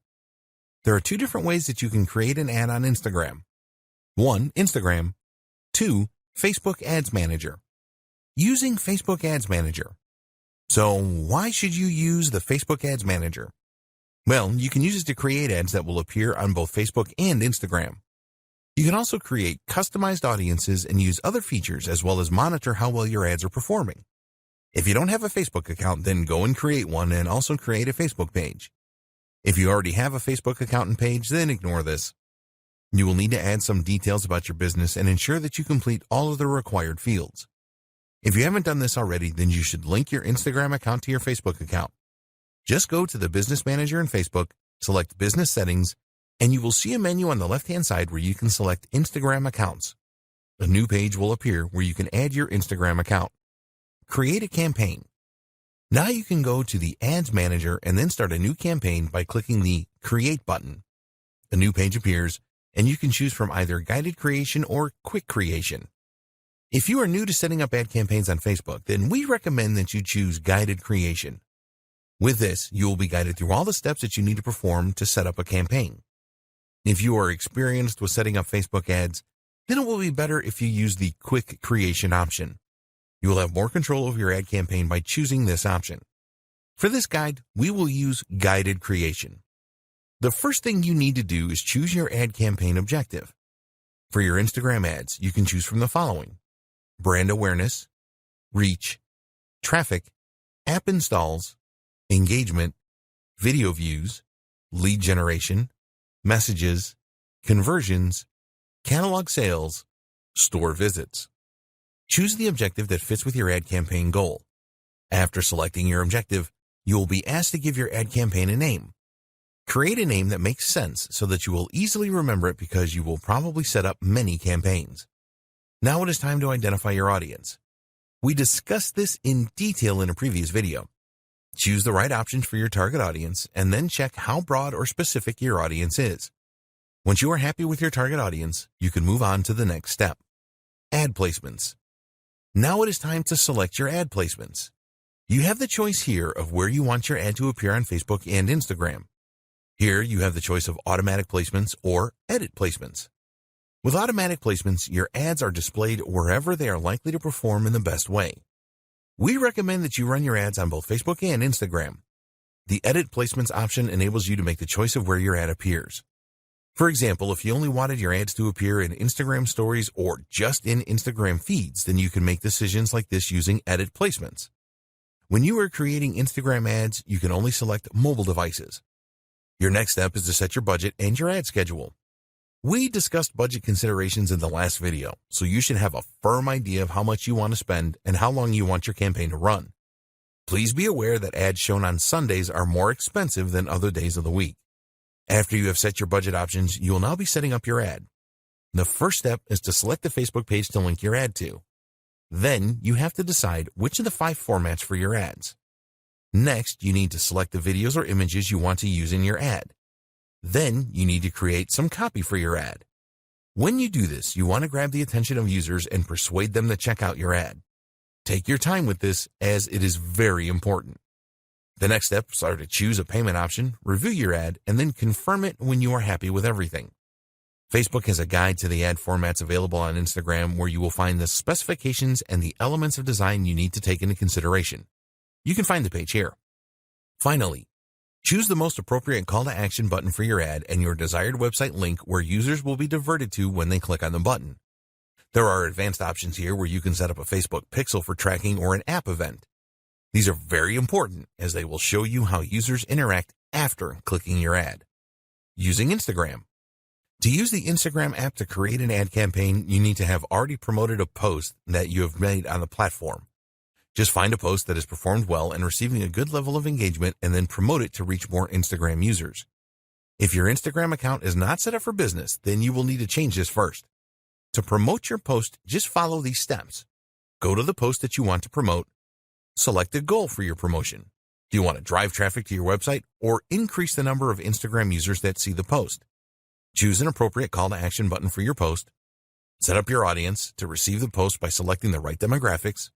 S1: There are two different ways that you can create an ad on Instagram. 1. Instagram. 2. Facebook Ads Manager. Using Facebook Ads Manager. So why should you use the Facebook Ads Manager? Well, you can use it to create ads that will appear on both Facebook and Instagram. You can also create customized audiences and use other features as well as monitor how well your ads are performing. If you don't have a Facebook account, then go and create one and also create a Facebook page. If you already have a Facebook account and page, then ignore this. You will need to add some details about your business and ensure that you complete all of the required fields. If you haven't done this already, then you should link your Instagram account to your Facebook account. Just go to the Business Manager in Facebook, select Business Settings, and you will see a menu on the left-hand side where you can select Instagram Accounts. A new page will appear where you can add your Instagram account. Create a campaign. Now you can go to the Ads Manager and then start a new campaign by clicking the Create button. A new page appears, and you can choose from either Guided Creation or Quick Creation. If you are new to setting up ad campaigns on Facebook, then we recommend that you choose Guided Creation. With this, you will be guided through all the steps that you need to perform to set up a campaign. If you are experienced with setting up Facebook ads, then it will be better if you use the Quick Creation option. You will have more control over your ad campaign by choosing this option. For this guide, we will use Guided Creation. The first thing you need to do is choose your ad campaign objective. For your Instagram ads, you can choose from the following: brand awareness, reach, traffic, app installs, engagement, video views, lead generation, messages, conversions, catalog sales, store visits. Choose the objective that fits with your ad campaign goal. After selecting your objective, you will be asked to give your ad campaign a name. Create a name that makes sense so that you will easily remember it because you will probably set up many campaigns. Now it is time to identify your audience. We discussed this in detail in a previous video. Choose the right options for your target audience and then check how broad or specific your audience is. Once you are happy with your target audience, you can move on to the next step: ad placements. Now it is time to select your ad placements. You have the choice here of where you want your ad to appear on Facebook and Instagram. Here you have the choice of automatic placements or edit placements. With automatic placements, your ads are displayed wherever they are likely to perform in the best way. We recommend that you run your ads on both Facebook and Instagram. The Edit Placements option enables you to make the choice of where your ad appears. For example, if you only wanted your ads to appear in Instagram stories or just in Instagram feeds, then you can make decisions like this using Edit Placements. When you are creating Instagram ads, you can only select mobile devices. Your next step is to set your budget and your ad schedule. We discussed budget considerations in the last video, so you should have a firm idea of how much you want to spend and how long you want your campaign to run. Please be aware that ads shown on Sundays are more expensive than other days of the week. After you have set your budget options, you will now be setting up your ad. The first step is to select the Facebook page to link your ad to. Then you have to decide which of the 5 formats for your ads. Next, you need to select the videos or images you want to use in your ad. Then you need to create some copy for your ad. When you do this, you want to grab the attention of users and persuade them to check out your ad. Take your time with this, as it is very important. The next steps are to choose a payment option, review your ad, and then confirm it when you are happy with everything. Facebook has a guide to the ad formats available on Instagram where you will find the specifications and the elements of design you need to take into consideration. You can find the page here. Finally, choose the most appropriate call to action button for your ad and your desired website link where users will be diverted to when they click on the button. There are advanced options here where you can set up a Facebook pixel for tracking or an app event. These are very important as they will show you how users interact after clicking your ad. Using Instagram. To use the Instagram app to create an ad campaign, you need to have already promoted a post that you have made on the platform. Just find a post that has performed well and receiving a good level of engagement and then promote it to reach more Instagram users. If your Instagram account is not set up for business, then you will need to change this first. To promote your post, just follow these steps. Go to the post that you want to promote. Select a goal for your promotion. Do you want to drive traffic to your website or increase the number of Instagram users that see the post? Choose an appropriate call to action button for your post. Set up your audience to receive the post by selecting the right demographics.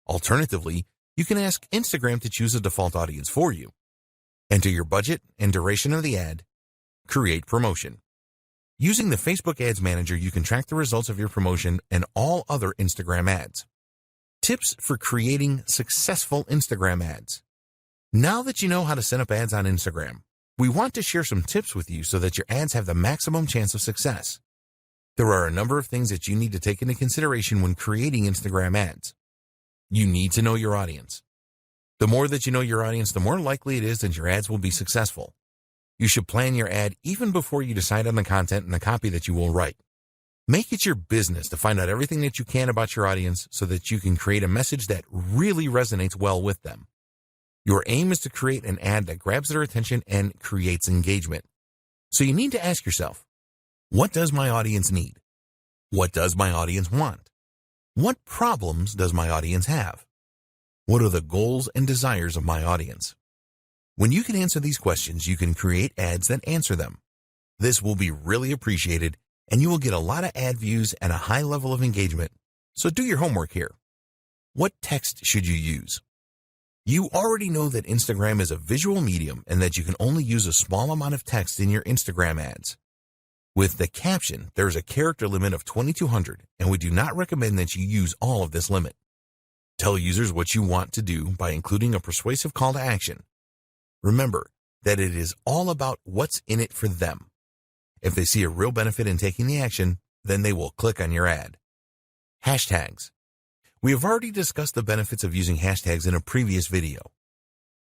S1: Alternatively, you can ask Instagram to choose a default audience for you. Enter your budget and duration of the ad. Create promotion. Using the Facebook Ads Manager, you can track the results of your promotion and all other Instagram ads. Tips for creating successful Instagram ads. Now that you know how to set up ads on Instagram, we want to share some tips with you so that your ads have the maximum chance of success. There are a number of things that you need to take into consideration when creating Instagram ads. You need to know your audience. The more that you know your audience, the more likely it is that your ads will be successful. You should plan your ad even before you decide on the content and the copy that you will write. Make it your business to find out everything that you can about your audience so that you can create a message that really resonates well with them. Your aim is to create an ad that grabs their attention and creates engagement. So you need to ask yourself, what does my audience need? What does my audience want? What problems does my audience have? What are the goals and desires of my audience? When you can answer these questions, you can create ads that answer them. This will be really appreciated, and you will get a lot of ad views and a high level of engagement. So do your homework here. What text should you use? You already know that Instagram is a visual medium and that you can only use a small amount of text in your Instagram ads. With the caption, there is a character limit of 2,200, and we do not recommend that you use all of this limit. Tell users what you want to do by including a persuasive call to action. Remember that it is all about what's in it for them. If they see a real benefit in taking the action, then they will click on your ad. Hashtags. We have already discussed the benefits of using hashtags in a previous video.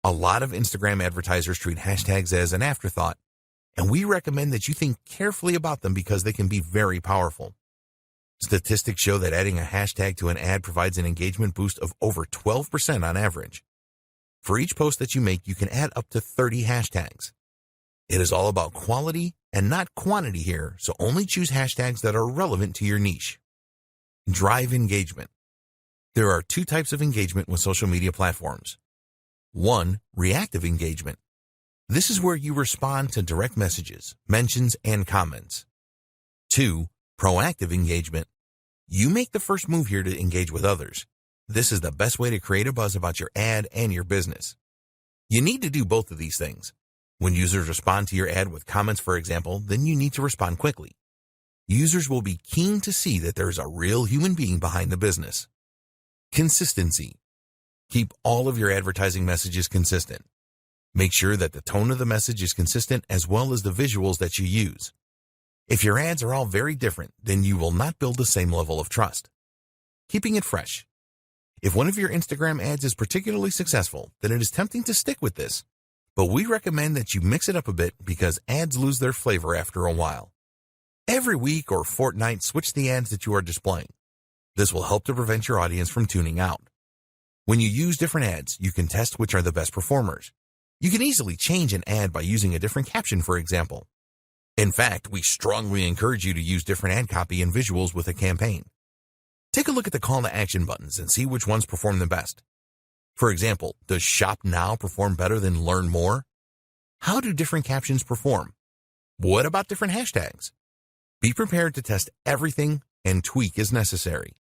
S1: A lot of Instagram advertisers treat hashtags as an afterthought, and we recommend that you think carefully about them because they can be very powerful. Statistics show that adding a hashtag to an ad provides an engagement boost of over 12% on average. For each post that you make, you can add up to 30 hashtags. It is all about quality and not quantity here, so only choose hashtags that are relevant to your niche. Drive engagement. There are two types of engagement with social media platforms. 1. Reactive engagement. This is where you respond to direct messages, mentions, and comments. 2. Proactive engagement. You make the first move here to engage with others. This is the best way to create a buzz about your ad and your business. You need to do both of these things. When users respond to your ad with comments, for example, then you need to respond quickly. Users will be keen to see that there is a real human being behind the business. Consistency. Keep all of your advertising messages consistent. Make sure that the tone of the message is consistent as well as the visuals that you use. If your ads are all very different, then you will not build the same level of trust. Keeping it fresh. If one of your Instagram ads is particularly successful, then it is tempting to stick with this. But we recommend that you mix it up a bit because ads lose their flavor after a while. Every week or fortnight, switch the ads that you are displaying. This will help to prevent your audience from tuning out. When you use different ads, you can test which are the best performers. You can easily change an ad by using a different caption, for example. In fact, we strongly encourage you to use different ad copy and visuals with a campaign. Take a look at the call to action buttons and see which ones perform the best. For example, does Shop Now perform better than Learn More? How do different captions perform? What about different hashtags? Be prepared to test everything and tweak as necessary.